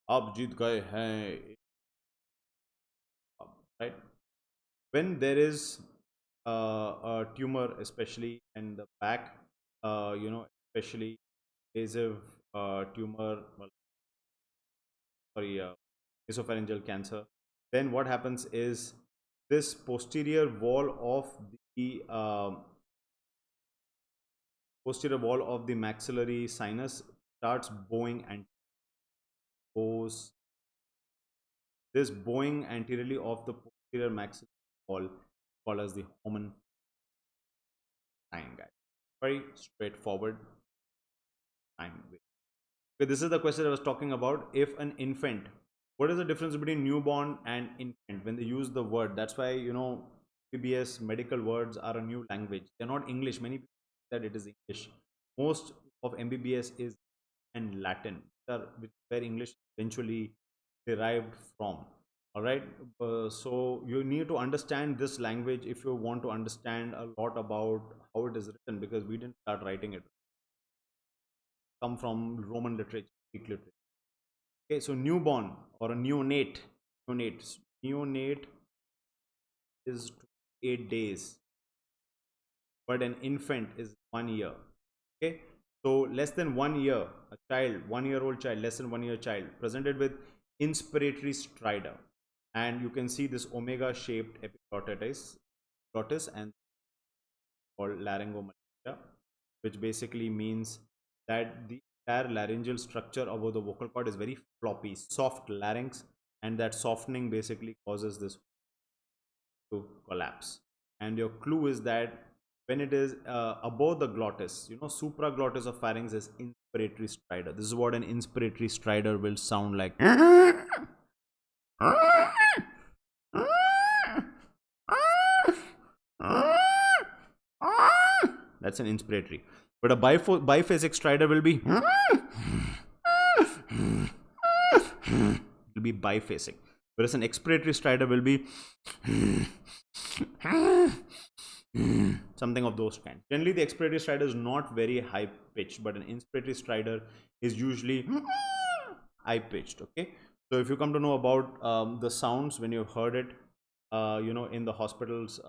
आप जीत गए हैं. Right? When there is a tumor, especially in the back, especially invasive tumor, esophageal cancer, then what happens is this posterior wall of the maxillary sinus starts bowing and goes. This bowing anteriorly of the posterior maxillary wall called as the Homan sign, guys. Very straightforward sign. Okay, this is the question I was talking about. If an infant, what is the difference between newborn and infant when they use the word? That's why, PBS medical words are a new language. They're not English. Many people think that it is English. Most of MBBS is in Latin, where English eventually derived from. All right. So you need to understand this language if you want to understand a lot about how it is written, because we didn't start writing it. Come from Roman literature, Greek literature. Okay, so newborn or a neonate is 8 days, but an infant is 1 year. Okay, so less than 1 year, a child, 1-year-old child, less than 1 year child, presented with inspiratory stridor, and you can see this omega shaped epiglottis and called laryngomalacia, which basically means that the entire laryngeal structure above the vocal cord is very floppy, soft larynx, and that softening basically causes this to collapse. And your clue is that when it is above the glottis, supraglottis of pharynx is inspiratory stridor. This is what an inspiratory stridor will sound like. That's an inspiratory. But a biphasic stridor will be biphasic. Whereas an expiratory stridor will be something of those kinds. Generally, the expiratory stridor is not very high pitched, but an inspiratory stridor is usually high pitched. Okay, so if you come to know about the sounds when you've heard it, in the hospitals,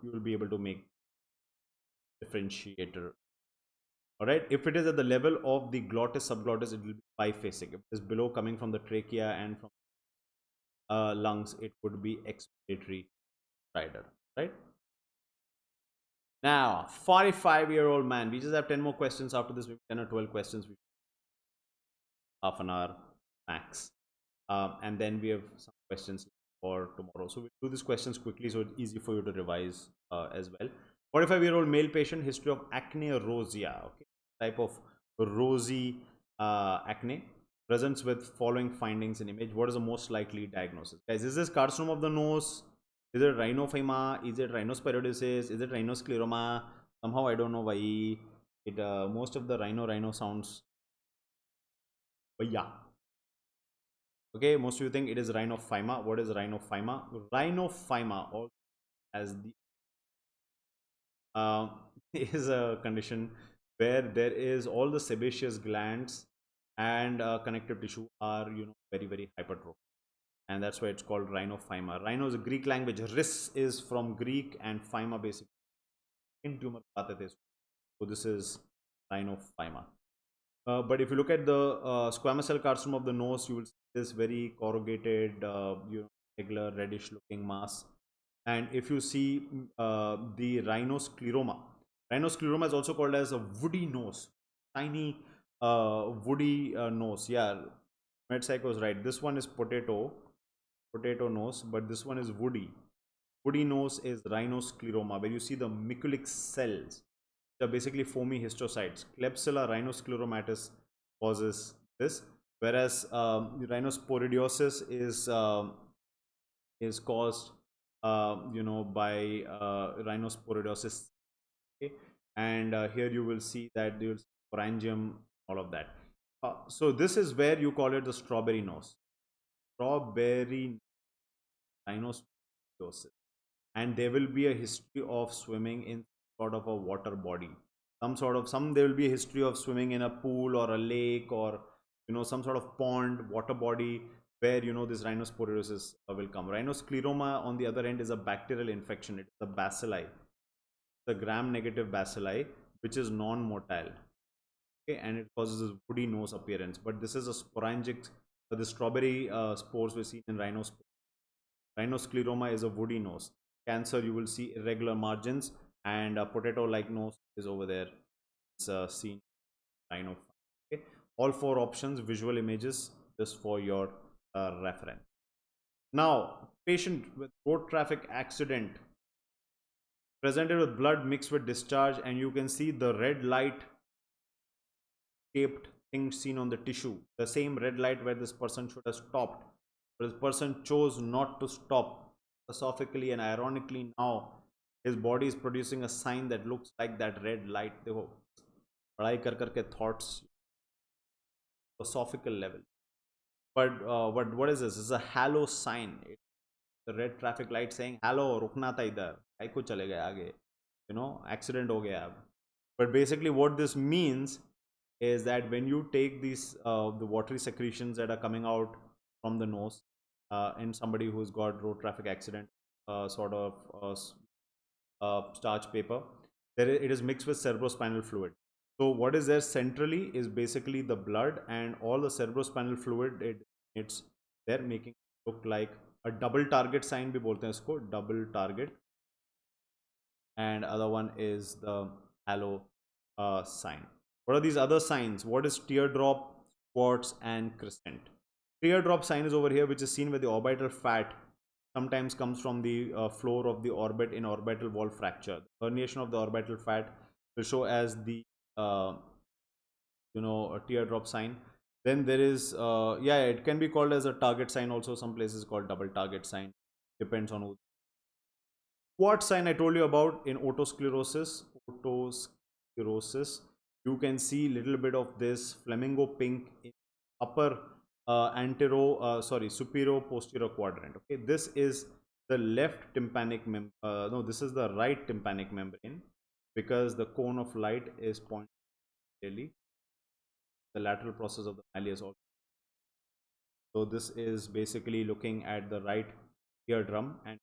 you will be able to make differentiator. All right, if it is at the level of the glottis, subglottis, it will be biphasic. If it is below, coming from the trachea and from lungs, it would be expiratory stridor. Right? Now, 45-year-old man. We just have 10 more questions after this. 10 or 12 questions. Half an hour max. And then we have some questions for tomorrow. So we'll do these questions quickly so it's easy for you to revise as well. 45-year-old male patient, history of acne rosea. Okay, type of rosy acne. Presents with following findings in image. What is the most likely diagnosis? Guys, is this carcinoma of the nose? Is it rhinophyma? Is it rhinospheroidosis? Is it rhinoscleroma? Somehow I don't know why it most of the rhino sounds. But yeah. Okay, most of you think it is rhinophyma. What is rhinophyma? Rhinophyma, or as the is a condition where there is all the sebaceous glands and connective tissue are very, very hypertrophic, and that's why it's called rhinophyma. Rhino is a Greek language. Rhis is from Greek, and phyma basically in tumor. So this is rhinophyma. But if you look at the squamous cell carcinoma of the nose, you will see this very corrugated, regular reddish looking mass, And if you see the rhinoscleroma is also called as a woody nose, tiny woody nose. Yeah, MedPsych was right. This one is potato nose, but this one is woody. Woody nose is rhinoscleroma, where you see the miculic cells. They're basically foamy histiocytes. Klebsiella rhinoscleromatis causes this, whereas rhinosporidiosis is caused, by rhinosporidiosis. Okay? And here you will see that there's pharyngium, all of that. So this is where you call it the strawberry nose. Strawberry rhinosporidiosis. And there will be a history of swimming in sort of a water body. There will be a history of swimming in a pool or a lake, or some sort of pond, water body, where this rhinosporidiosis will come. Rhinoscleroma, on the other end, is a bacterial infection. It's a bacilli, the gram-negative bacilli, which is non-motile. Okay, and it causes a woody nose appearance. But this is a sporangic. The strawberry spores we see in rhinoscleroma is a woody nose. Cancer, you will see irregular margins, and a potato-like nose is over there. It's seen rhino. Okay, all 4 options, visual images, just for your reference. Now, patient with road traffic accident presented with blood mixed with discharge, and you can see the red light shaped thing seen on the tissue, the same red light where this person should have stopped, but this person chose not to stop philosophically, and ironically now his body is producing a sign that looks like that red light. देखो पढ़ाई कर करके thoughts philosophical level. But what is this? It's a halo sign. It's the red traffic light saying hello, रुकना था इधर, काहे को चले गए आगे, accident हो गया अब. But basically what this means is that when you take these the watery secretions that are coming out from the nose in somebody who's got road traffic accident, sort of starch paper, it is mixed with cerebrospinal fluid. So what is there centrally is basically the blood, and all the cerebrospinal fluid, it's there, making it look like a double target sign bhi bolte hain isko, double target. And other one is the halo sign. What are these other signs? What is teardrop, quartz, and crescent? Teardrop sign is over here, which is seen where the orbital fat sometimes comes from the floor of the orbit in orbital wall fracture. The herniation of the orbital fat will show as the a teardrop sign. Then there is it can be called as a target sign also. Some places called double target sign, depends on who. Quartz sign I told you about in otosclerosis. You can see little bit of this flamingo pink in upper superior posterior quadrant. Okay, this is the left tympanic this is the right tympanic membrane, because the cone of light is pointing clearly. The lateral process of the malleus also. So this is basically looking at the right eardrum, and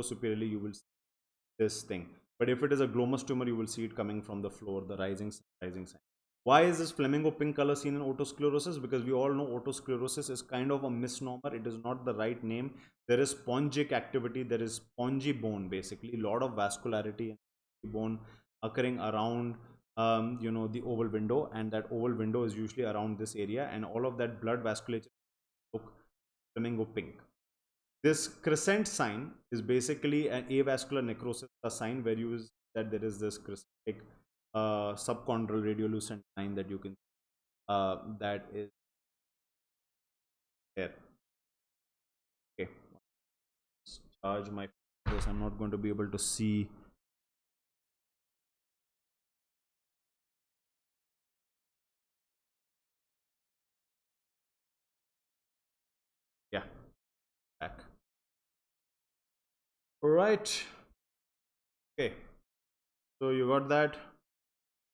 superiorly you will see this thing. But if it is a glomus tumor, you will see it coming from the floor, the rising sign. Why is this flamingo pink color seen in otosclerosis? Because we all know otosclerosis is kind of a misnomer. It is not the right name. There is spongic activity. There is spongy bone, basically. A lot of vascularity in bone occurring around the oval window, and that oval window is usually around this area, and all of that blood vasculature look flamingo pink. This crescent sign is basically an avascular necrosis, a sign where you use that there is this crescentic subchondral radiolucent line that you can that is there. Okay, charge my fingers. I'm not going to be able to see. Yeah, back. All right. Okay, so you got that.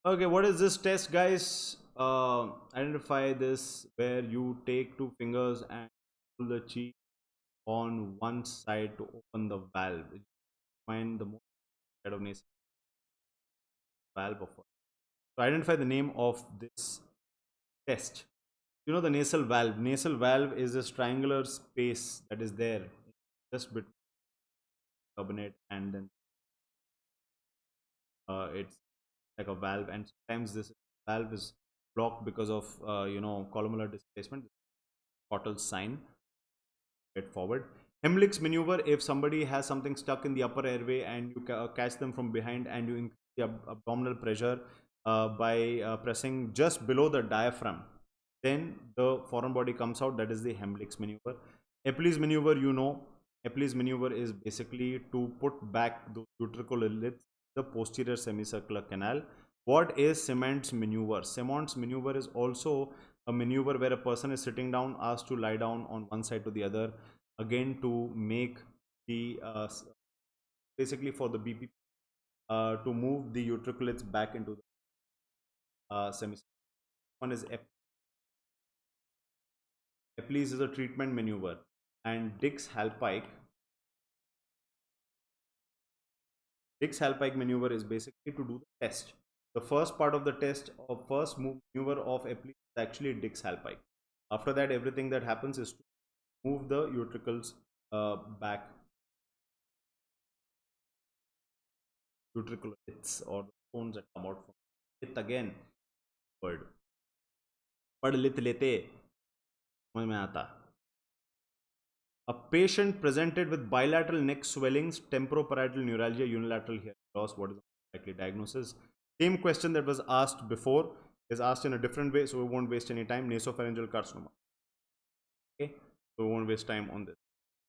Okay, what is this test, guys? Identify this, where you take 2 fingers and pull the cheek on one side to open the valve. Find the most side of nasal valve of it. So identify the name of this test. You know the nasal valve. Nasal valve is this triangular space that is there just between turbinate, and then it's like a valve, and sometimes this valve is blocked because of columnar displacement. Cottle sign. Get forward. Heimlich's maneuver, if somebody has something stuck in the upper airway and you catch them from behind and you increase the abdominal pressure by pressing just below the diaphragm, then the foreign body comes out. That is the Heimlich's maneuver. Epley's maneuver, Epley's maneuver is basically to put back the utricolith, the posterior semicircular canal. What is Semont's maneuver? Semont's maneuver is also a maneuver where a person is sitting down, asked to lie down on one side to the other, again to make the basically for the BP to move the utricoliths back into the semicircle. One is Epley's is a treatment maneuver, and Dick's Halpike maneuver is basically to do the test. The first part of the test, or first maneuver of Epley, is actually Dick's Halpike. After that, everything that happens is to move the utricles back. Utricoliths, or the stones that come out from it, again word. पढ़ लित लेते समझ में आता. A patient presented with bilateral neck swellings, temporoparietal neuralgia, unilateral hearing loss. What is the likely diagnosis? Same question that was asked before is asked in a different way, so we won't waste any time. Nasopharyngeal carcinoma. Okay, so we won't waste time on this.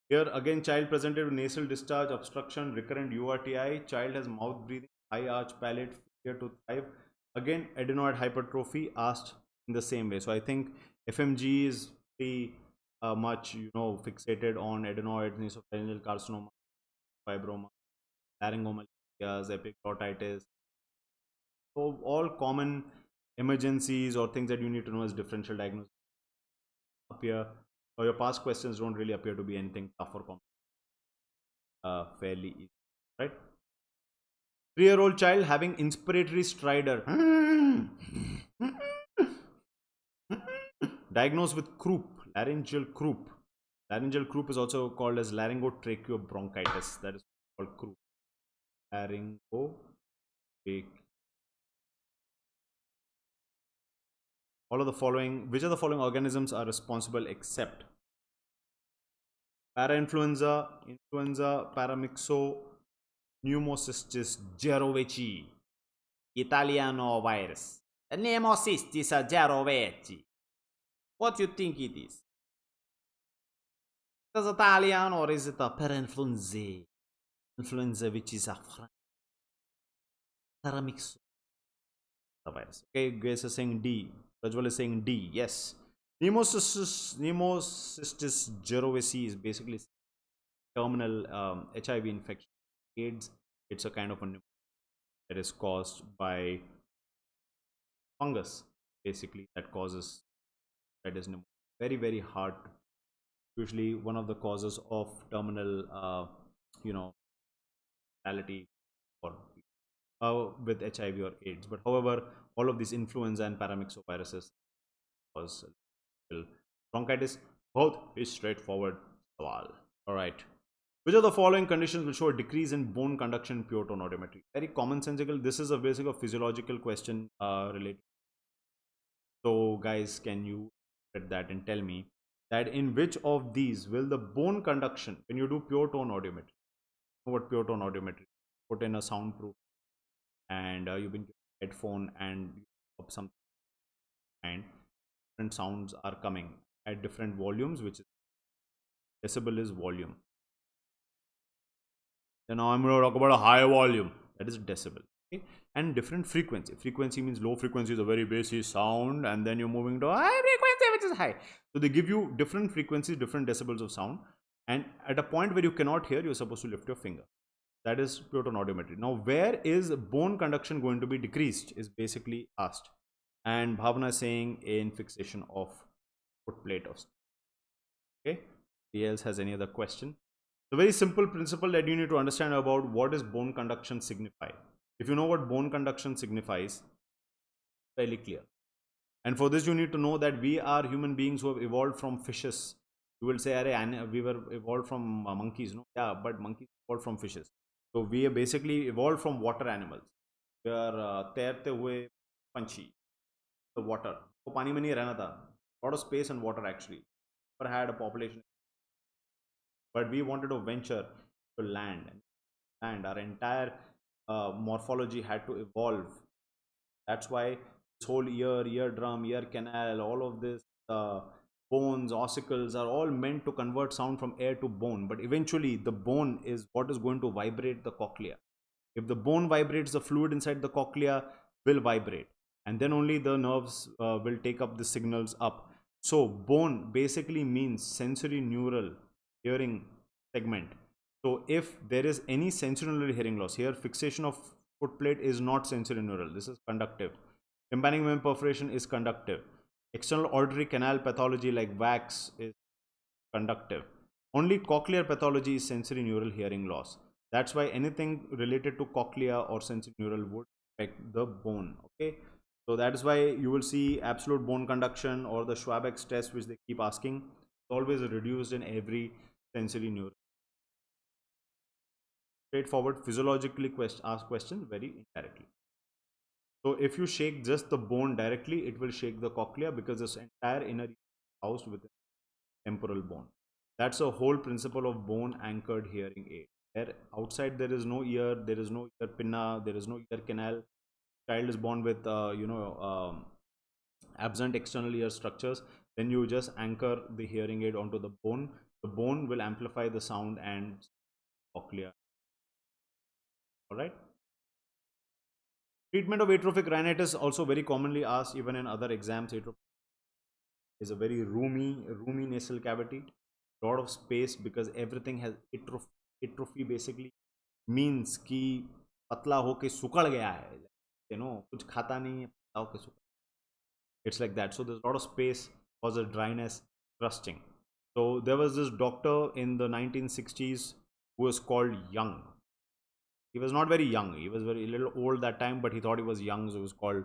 Here again, child presented with nasal discharge, obstruction, recurrent URTI. Child has mouth breathing, high arch palate, failure to thrive. Again, adenoid hypertrophy asked in the same way. So I think FMGE is pretty much fixated on adenoid, nasopharyngeal carcinoma, fibroma, laryngomalacias, epiglottitis. So all common emergencies or things that you need to know as differential diagnosis appear. So your past questions don't really appear to be anything tough or complex. Fairly easy, right? 3-year-old child having inspiratory stridor. Diagnosed with croup, laryngeal croup. Laryngeal croup is also called as laryngotracheobronchitis. That is called croup. Laryngotrache. All of the following, which of the following organisms are responsible except parainfluenza, influenza, paramyxo, pneumocystis jirovecii, Italiano virus, pneumocystis jirovecii. What do you think it is? Is it Italian or is it a parainfluenza? Influenza which is a paramyxo virus. Okay, guys are saying D. Rajwal is saying D. Yes. Pneumocystis jirovecii is basically terminal HIV infection. AIDS. It's a kind of a pneumonia that is caused by fungus, basically, that causes pneumonia. Very, very hard. Usually one of the causes of terminal, mortality or with HIV or AIDS. But however, all of these influenza and paramyxoviruses cause bronchitis. Both is straightforward. All right. Which of the following conditions will show a decrease in bone conduction in pure tone audiometry? Very commonsensical. This is a basic of physiological question related. So guys, can you at that and tell me that in which of these will the bone conduction, when you do pure tone audiometry, you know what pure tone audiometry, put in a soundproof and you've been given a headphone and you up something and different sounds are coming at different volumes, which is decibel is volume. Then now I'm going to talk about a high volume, that is decibel. Okay? And different frequency. Frequency means low frequency is a very basic sound, and then you're moving to high frequency, which is high. So they give you different frequencies, different decibels of sound, and at a point where you cannot hear, you're supposed to lift your finger. That is pure tone audiometry. Now, where is bone conduction going to be decreased is basically asked. And Bhavana is saying in fixation of foot plate of. Okay. Who else has any other question? The very simple principle that you need to understand about what does bone conduction signify. If you know what bone conduction signifies, fairly clear. And for this, you need to know that we are human beings who have evolved from fishes You will say, "Arey, we were evolved from monkeys." No, yeah, but monkeys evolved from fishes. So we are basically evolved from water animals. We are तैरते हुए पंछी. The water. वो पानी में नहीं रहना था. Lot of space and water actually. Never had a population, but we wanted to venture to land. And our entire morphology had to evolve. That's why this whole eardrum, ear canal, all of this bones, ossicles are all meant to convert sound from air to bone. But eventually, the bone is what is going to vibrate the cochlea. If the bone vibrates, the fluid inside the cochlea will vibrate, and then only the nerves will take up the signals up. So, bone basically means sensory neural hearing segment. So, if there is any sensory neural hearing loss, here fixation of foot plate is not sensory neural, this is conductive. Tympanic membrane perforation is conductive. External auditory canal pathology like wax is conductive. Only cochlear pathology is sensory neural hearing loss. That's why anything related to cochlea or sensory neural would affect the bone. Okay, so that is why you will see absolute bone conduction or the Schwabeck's test, which they keep asking, always reduced in every sensory neural. Straightforward, physiologically ask questions very indirectly. So if you shake just the bone directly, it will shake the cochlea because this entire inner is housed within temporal bone. That's the whole principle of bone anchored hearing aid. There outside there is no ear, there is no ear pinna, there is no ear canal. Child is born with absent external ear structures. Then you just anchor the hearing aid onto the bone. The bone will amplify the sound and cochlea. All right. Treatment of atrophic rhinitis also very commonly asked even in other exams. Atrophic is a very roomy nasal cavity, lot of space because everything has atrophy. Atrophy basically means कि पतला होके सुकड़ गया है, कुछ खाता नहीं है, पतला होके सुकड़. It's like that. So there's a lot of space, causes dryness, crusting. So there was this doctor in the 1960s who was called Young. He was not very young. He was very little old that time, but he thought he was young, so he was called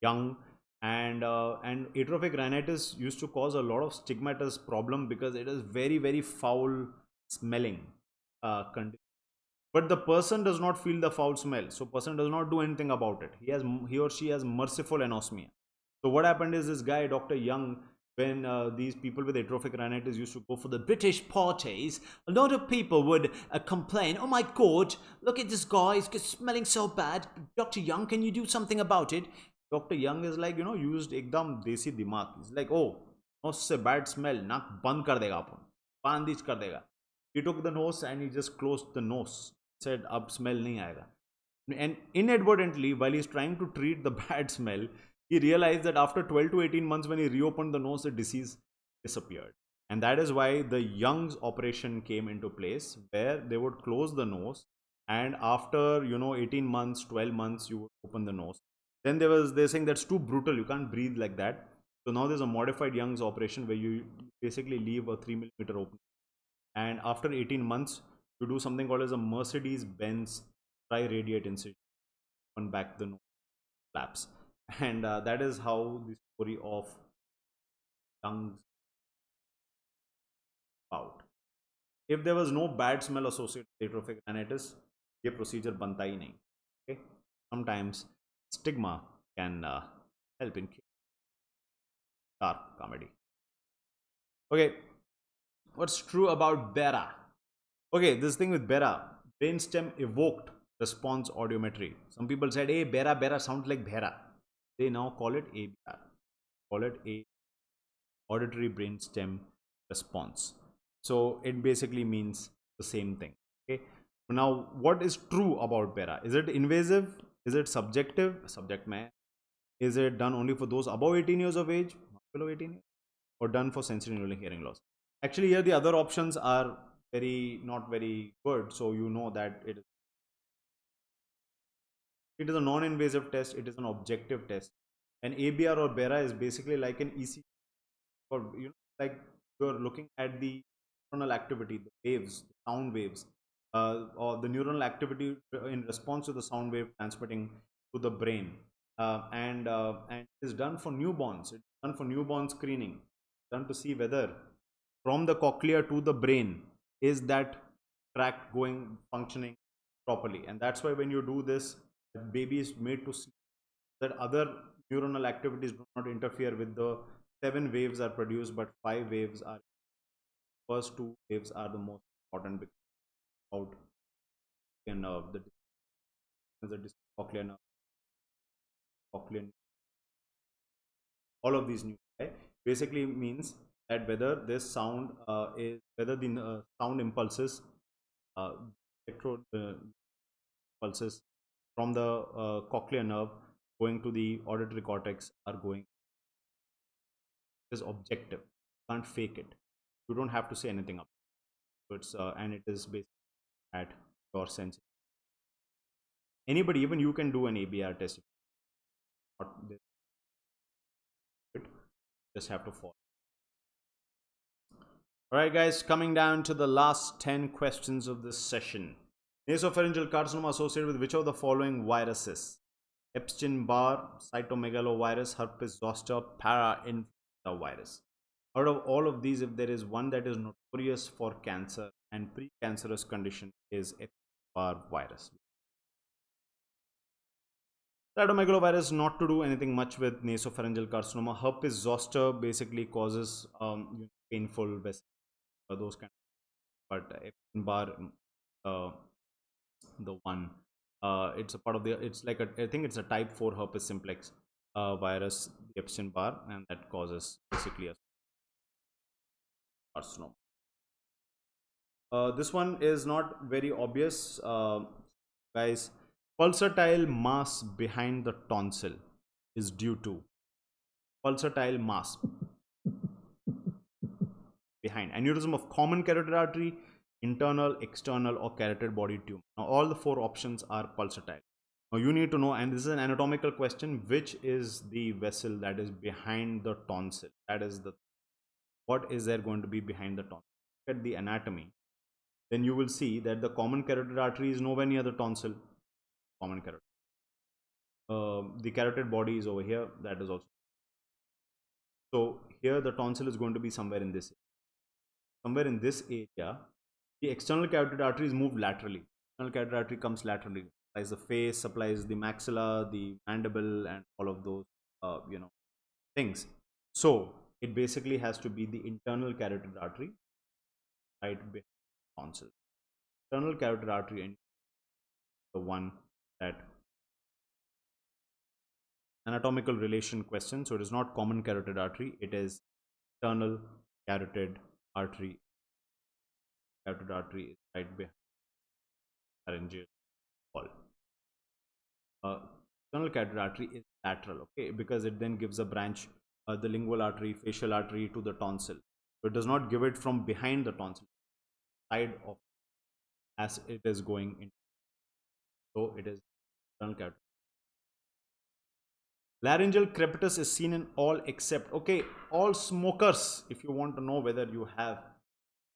Young. And atrophic rhinitis used to cause a lot of stigmatous problem because it is very foul smelling condition. But the person does not feel the foul smell, so person does not do anything about it. He or she has merciful anosmia. So what happened is this guy, Dr. Young, when these people with atrophic rhinitis used to go for the British parties, a lot of people would complain, "Oh my God, look at this guy, he's smelling so bad. Dr. Young, can you do something about it?" Dr. Young is like, used ekdam desi dimag. He's like, "Oh, nose se bad smell, naak band kar dega apun, bandage kar dega." He took the nose and he just closed the nose. Said, "Ab smell nahi aayega." And inadvertently, while he's trying to treat the bad smell, he realized that after 12 to 18 months, when he reopened the nose, the disease disappeared. And that is why the Young's operation came into place, where they would close the nose, and after 18 months, 12 months, you would open the nose. Then they're saying that's too brutal, you can't breathe like that. So now there's a modified Young's operation where you basically leave a 3 millimeter open, and after 18 months, you do something called as a Mercedes-Benz tri-radiate incision, open back the nose flaps. And that is how the story of Young's out. If there was no bad smell associated with atrophic rhinitis, ये procedure बनता ही नहीं. Okay? Sometimes stigma can help in dark comedy. Okay, what's true about BERA? Okay, this thing with BERA, brainstem evoked response audiometry. Some people said, "Hey, BERA sounds like BERA." They now call it ABR. Call it a auditory brainstem response. So it basically means the same thing. Okay. Now, what is true about BERA? Is it invasive? Is it subjective? Subject mein. Is it done only for those above 18 years of age, below 18 years, or done for sensory neural hearing loss? Actually, here the other options are not very good. So you know that it is a non-invasive test. It is an objective test. And ABR or BERA is basically like an ECG, or like you're looking at the neuronal activity, the waves, the sound waves, or the neuronal activity in response to the sound wave transmitting to the brain, and it is done for newborns. It's done for newborn screening, done to see whether from the cochlea to the brain, is that tract going functioning properly? And that's why when you do this, the baby is made to sleep, that other neuronal activities do not interfere with the 7 waves are produced, but 5 waves are, first 2 waves are the most important, because out nerve, the cochlear nerve, cochlear, all of these new, okay, basically means that whether this sound is, whether the sound impulses, uh, electro pulses from the cochlear nerve going to the auditory cortex are going, is objective. You can't fake it. You don't have to say anything up. So it's and it is based at your sense. Anybody, even you can do an ABR test. Just have to follow. All right, guys, coming down to the last 10 questions of this session. Nasopharyngeal carcinoma associated with which of the following viruses? Epstein-Barr, cytomegalovirus, herpes zoster, parainfluenza virus. Out of all of these, if there is one that is notorious for cancer and precancerous condition, is Epstein-Barr virus. Cytomegalovirus not to do anything much with nasopharyngeal carcinoma. Herpes zoster basically causes painful vessels, those kind of, but Epstein-Barr, the one, it's a part of the, it's like a, I think it's a type 4 herpes simplex virus, the Epstein-Barr, and that causes basically a carcinoma. This one is not very obvious, guys. Pulsatile mass behind the tonsil is due to pulsatile mass behind aneurysm of common carotid artery, internal, external, or carotid body tumor. Now all the 4 options are pulsatile. Now you need to know, and this is an anatomical question, which is the vessel that is behind the tonsil. That is the, what is there going to be behind the tonsil? Look at the anatomy, then you will see that the common carotid artery is nowhere near the tonsil. Common carotid. The carotid body is over here. That is also. So here the tonsil is going to be somewhere in this. Somewhere in this area, the external carotid artery is moved laterally. External carotid artery comes laterally. Supplies the face, supplies the maxilla, the mandible, and all of those, things. So it basically has to be the internal carotid artery, right behind the tonsil. Internal carotid artery and the one that anatomical relation question. So it is not common carotid artery, it is internal carotid artery. Carotid artery is right behind pharyngeal wall. External carotid artery is lateral, okay, because it then gives a branch, the lingual artery, facial artery to the tonsil. So it does not give it from behind the tonsil, side of, as it is going in. So it is external carotid. Laryngeal crepitus is seen in all except, okay, all smokers. If you want to know whether you have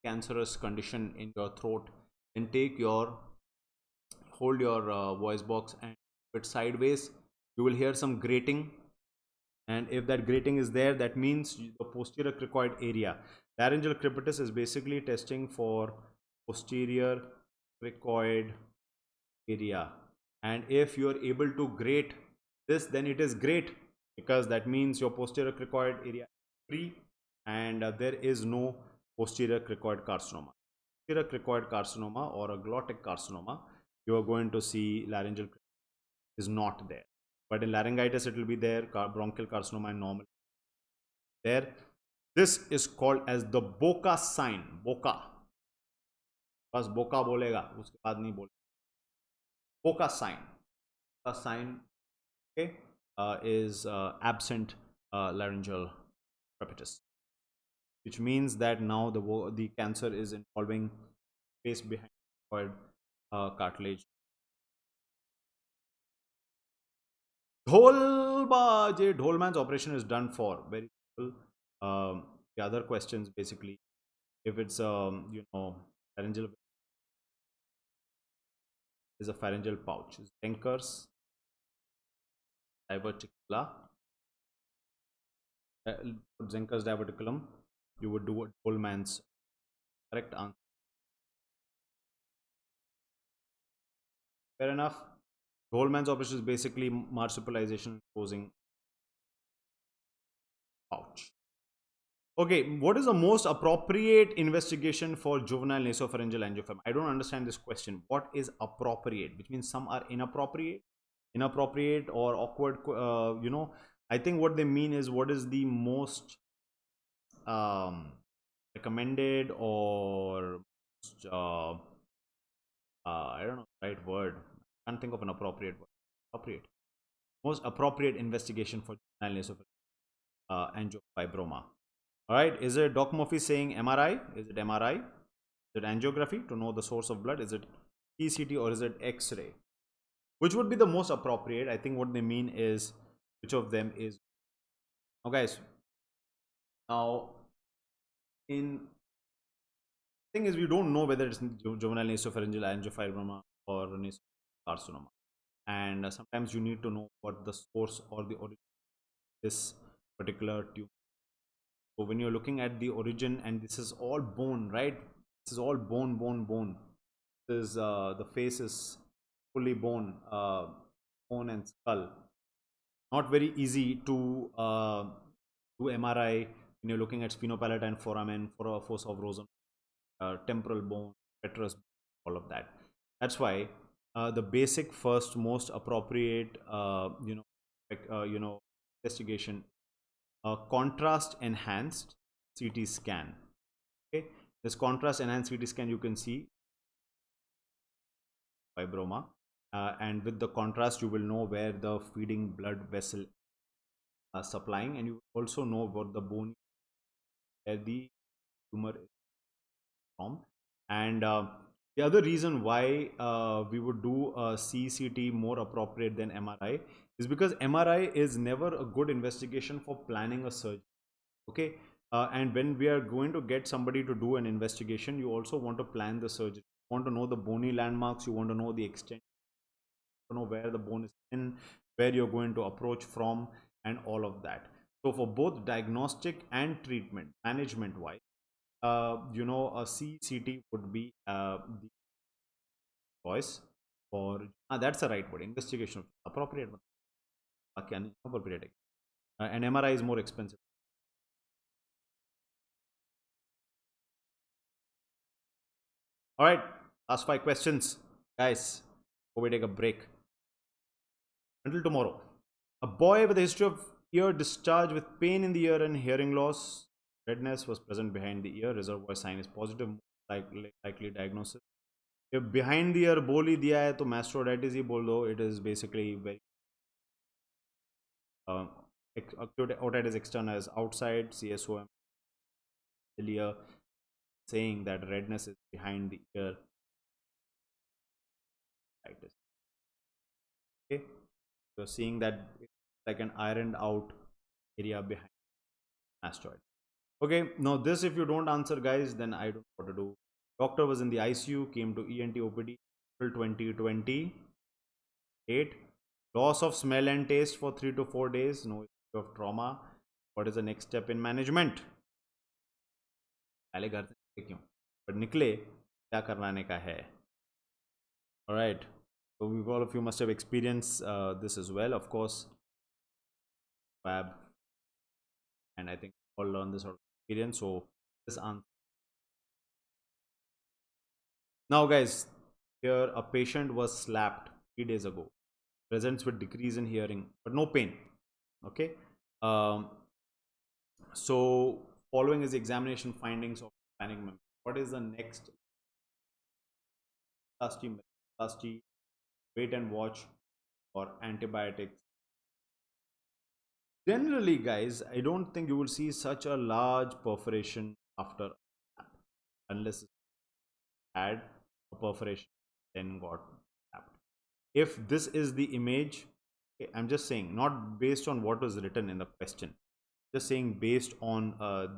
cancerous condition in your throat, then take your, hold your voice box and put it sideways. You will hear some grating, and if that grating is there, that means the posterior cricoid area. Laryngeal crepitus is basically testing for posterior cricoid area, and if you are able to grate this, then it is great, because that means your posterior cricoid area is free, and there is no posterior cricoid carcinoma. Posterior cricoid carcinoma or a glottic carcinoma, you are going to see laryngeal is not there, but in laryngitis it will be there. Bronchial carcinoma and normal there. This is called as the Boca sign. Boca, बस बोका बोलेगा, उसके बाद नहीं बोलेगा. Boca sign. Boca sign, okay, is absent laryngeal crepitus, which means that now the cancer is involving space behind cartilage. Dholbaje, Dholman's operation is done for. Very simple. The other questions basically, if it's pharyngeal, is a pharyngeal pouch. Zenker's diverticula. Zenker's diverticulum. You would do a Dholman's correct answer. Fair enough. Goldman's operation is basically marsupialization causing pouch. Okay, what is the most appropriate investigation for juvenile nasopharyngeal angiopharyngioma? I don't understand this question. What is appropriate? Which means some are inappropriate or awkward. I think what they mean is what is the most um, recommended or uh, I don't know the right word. I can't think of an appropriate word. Appropriate. Most appropriate investigation for juvenile nasopharyngeal angiofibroma. All right. Is it Doc Murphy saying MRI? Is it MRI? Is it angiography to know the source of blood? Is it ECT or is it X-ray? Which would be the most appropriate? I think what they mean is which of them is. Now, guys. Now, in thing is we don't know whether it's juvenile nasopharyngeal angiofibroma or carcinoma, and sometimes you need to know what the source or the origin of this particular tumor. So when you're looking at the origin, and this is all bone, right? This is all bone. This is the face is fully bone and skull. Not very easy to do MRI when you're looking at sphenopalatine foramen, fossa of Rosen, temporal bone, petrous, all of that. That's why the basic first most appropriate investigation, contrast enhanced CT scan. Okay, this contrast enhanced CT scan, you can see fibroma, and with the contrast you will know where the feeding blood vessel supplying, and you also know what the bone where the tumor is from. And the other reason why we would do a CCT more appropriate than MRI is because MRI is never a good investigation for planning a surgery. Okay, and when we are going to get somebody to do an investigation, you also want to plan the surgery. You want to know the bony landmarks, you want to know the extent, you know where the bone is in, where you're going to approach from, and all of that. So for both diagnostic and treatment management wise, a CCT would be the choice for that's the right word, investigation appropriate appropriate, and MRI is more expensive. All right, last 5 questions, guys, before we take a break. Until tomorrow. A boy with a history of ear discharge with pain in the ear and hearing loss. Redness was present behind the ear. Reservoir sign is positive, likely diagnosis. if behind the ear बोल ही दिया है तो mastocytitis ही बोल दो. It is basically very acute otitis externa is outside, CSOM earlier saying that redness is behind the ear. Okay, you're seeing that it's like an ironed out area behind mastoid. Okay, now this if you don't answer, guys, then I don't know what to do. Doctor was in the ICU, came to ENT OPD April 2028. Loss of smell and taste for 3 to 4 days. No issue of trauma. What is the next step in management? पहले घर से क्यों but निकले क्या करवाने का है. All right, so all of you must have experienced this as well, of course. Fab, and I think all learn this sort of experience. So this answer. Now, guys, here a patient was slapped 3 days ago. Presents with decrease in hearing, but no pain. Okay. So following is examination findings of panic member. What is the next? Plasty, wait and watch, or antibiotics. Generally, guys, I don't think you will see such a large perforation after unless it had a perforation then got tapped. If this is the image, I'm just saying, not based on what was written in the question, just saying based on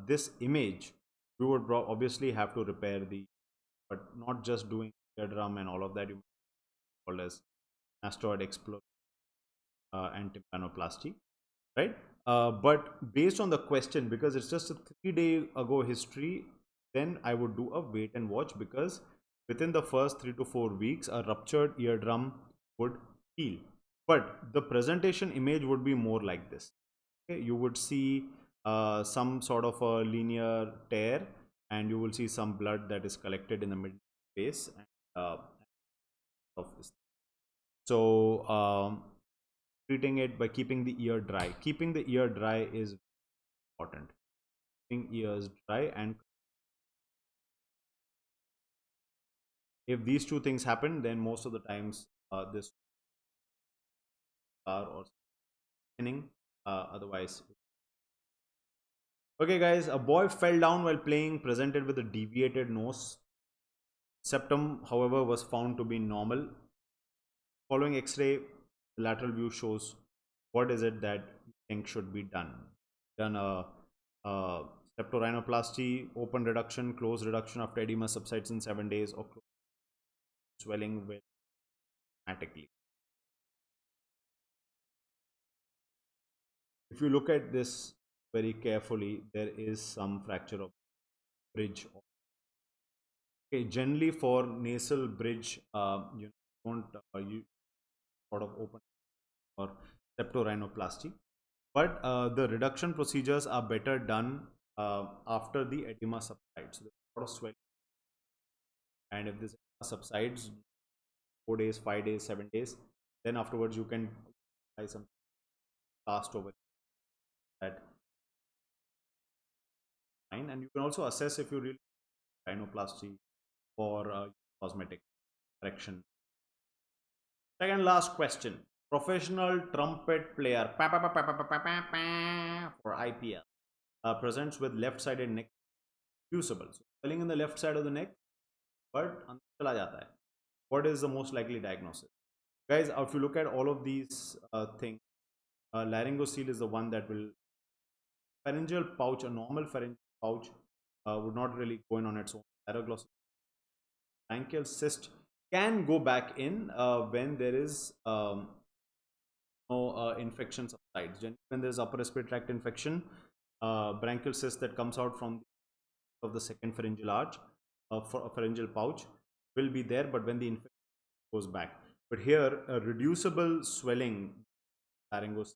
this image, we would obviously have to repair the, but not just doing eardrum and all of that. You call as mastoid explosion and tympanoplasty, right? But based on the question, because it's just a 3 day ago history, then I would do a wait and watch, because within the first 3 to 4 weeks, a ruptured eardrum would heal. But the presentation image would be more like this. Okay? You would see some sort of a linear tear, and you will see some blood that is collected in the mid space. Of this. So treating it by keeping the ear dry. Keeping the ear dry is important. Keeping ears dry, and if these two things happen, then most of the times this or spinning. Otherwise, okay, guys. A boy fell down while playing, presented with a deviated nose. Septum, however, was found to be normal. Following X-ray, the lateral view shows what is it that you think should be done. Done a septorhinoplasty, open reduction, closed reduction after edema subsides in 7 days, or swelling will automatically. If you look at this very carefully, there is some fracture of bridge. Okay, generally for nasal bridge, you don't you sort of open or septorhinoplasty, but the reduction procedures are better done after the edema subsides. So there's a lot of swelling, and if this subsides 4 days, 5 days, 7 days, then afterwards you can apply some cast over that line, and you can also assess if you really rhinoplasty for cosmetic correction. Second last question. Professional trumpet player for IPL presents with left-sided neck fusible. So swelling in the left side of the neck, but chala jata hai. What is the most likely diagnosis? Guys, if you look at all of these things, laryngosele is the one that will. Pharyngeal pouch, a normal pharyngeal pouch would not really go in on its own. Paraglossal bronchial cyst can go back in when there is no infection subsides. When there is upper respiratory tract infection, bronchial cyst that comes out from of the second pharyngeal arch, pharyngeal pouch will be there, but when the infection goes back. But here, a reducible swelling, laryngosele.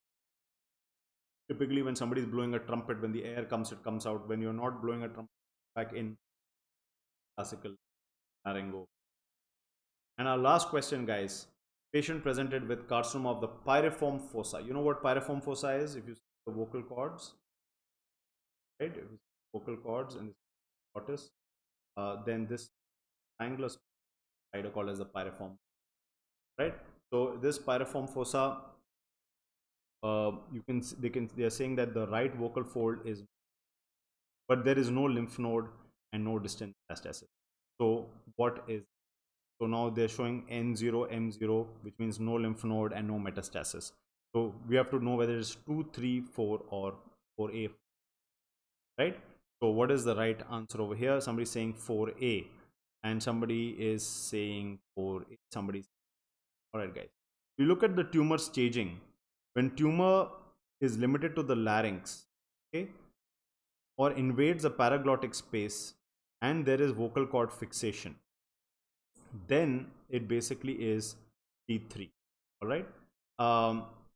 Typically, when somebody is blowing a trumpet, when the air comes, it comes out. When you're not blowing a trumpet, back in classical laryngo. And our last question, guys. Patient presented with carcinoma of the piriform fossa. You know what piriform fossa is? If you see the vocal cords, right? If you see vocal cords and glottis, then this triangular spider called as the piriform, right? So this piriform fossa, they are saying that the right vocal fold is, but there is no lymph node and no distant metastasis. So what is, so now they're showing N0 M0, which means no lymph node and no metastasis. So we have to know whether it's 2, 3, 4 or 4A, right? So what is the right answer over here? Somebody's saying 4A, and somebody is saying 4A. Somebody's, all right, guys. We look at the tumor staging. When tumor is limited to the larynx, okay, or invades the paraglottic space, and there is vocal cord fixation, then it basically is T3. All right,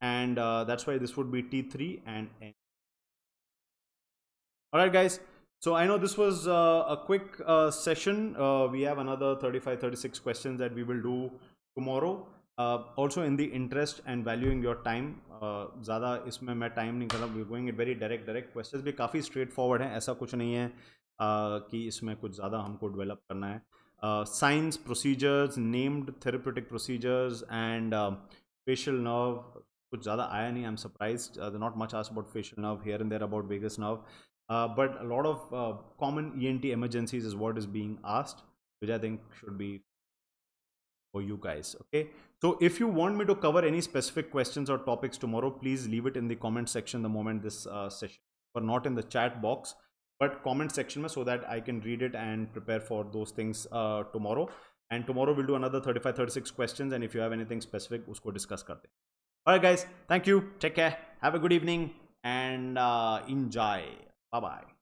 and that's why this would be T3 and N. All right, guys. So I know this was a quick session. We have another 35-36 questions that we will do tomorrow. Also, in the interest and valuing your time, ज़्यादा इसमें मैं time नहीं कर रहा. We're going it very direct. Questions भी काफ़ी straight forward हैं. ऐसा कुछ नहीं है कि इसमें कुछ ज़्यादा हमको develop करना है. Signs, procedures, named therapeutic procedures, and facial nerve. कुछ ज़्यादा आया नहीं. I'm surprised. There's not much asked about facial nerve, here and there about vagus nerve. But a lot of common ENT emergencies is what is being asked, which I think should be for you guys. Okay, so if you want me to cover any specific questions or topics tomorrow, please leave it in the comment section the moment this session, or not in the chat box, but comment section mein, so that I can read it and prepare for those things tomorrow. And tomorrow we'll do another 35-36 questions, and if you have anything specific, usko discuss karte. All right, guys, thank you, take care, have a good evening, and enjoy. Bye bye.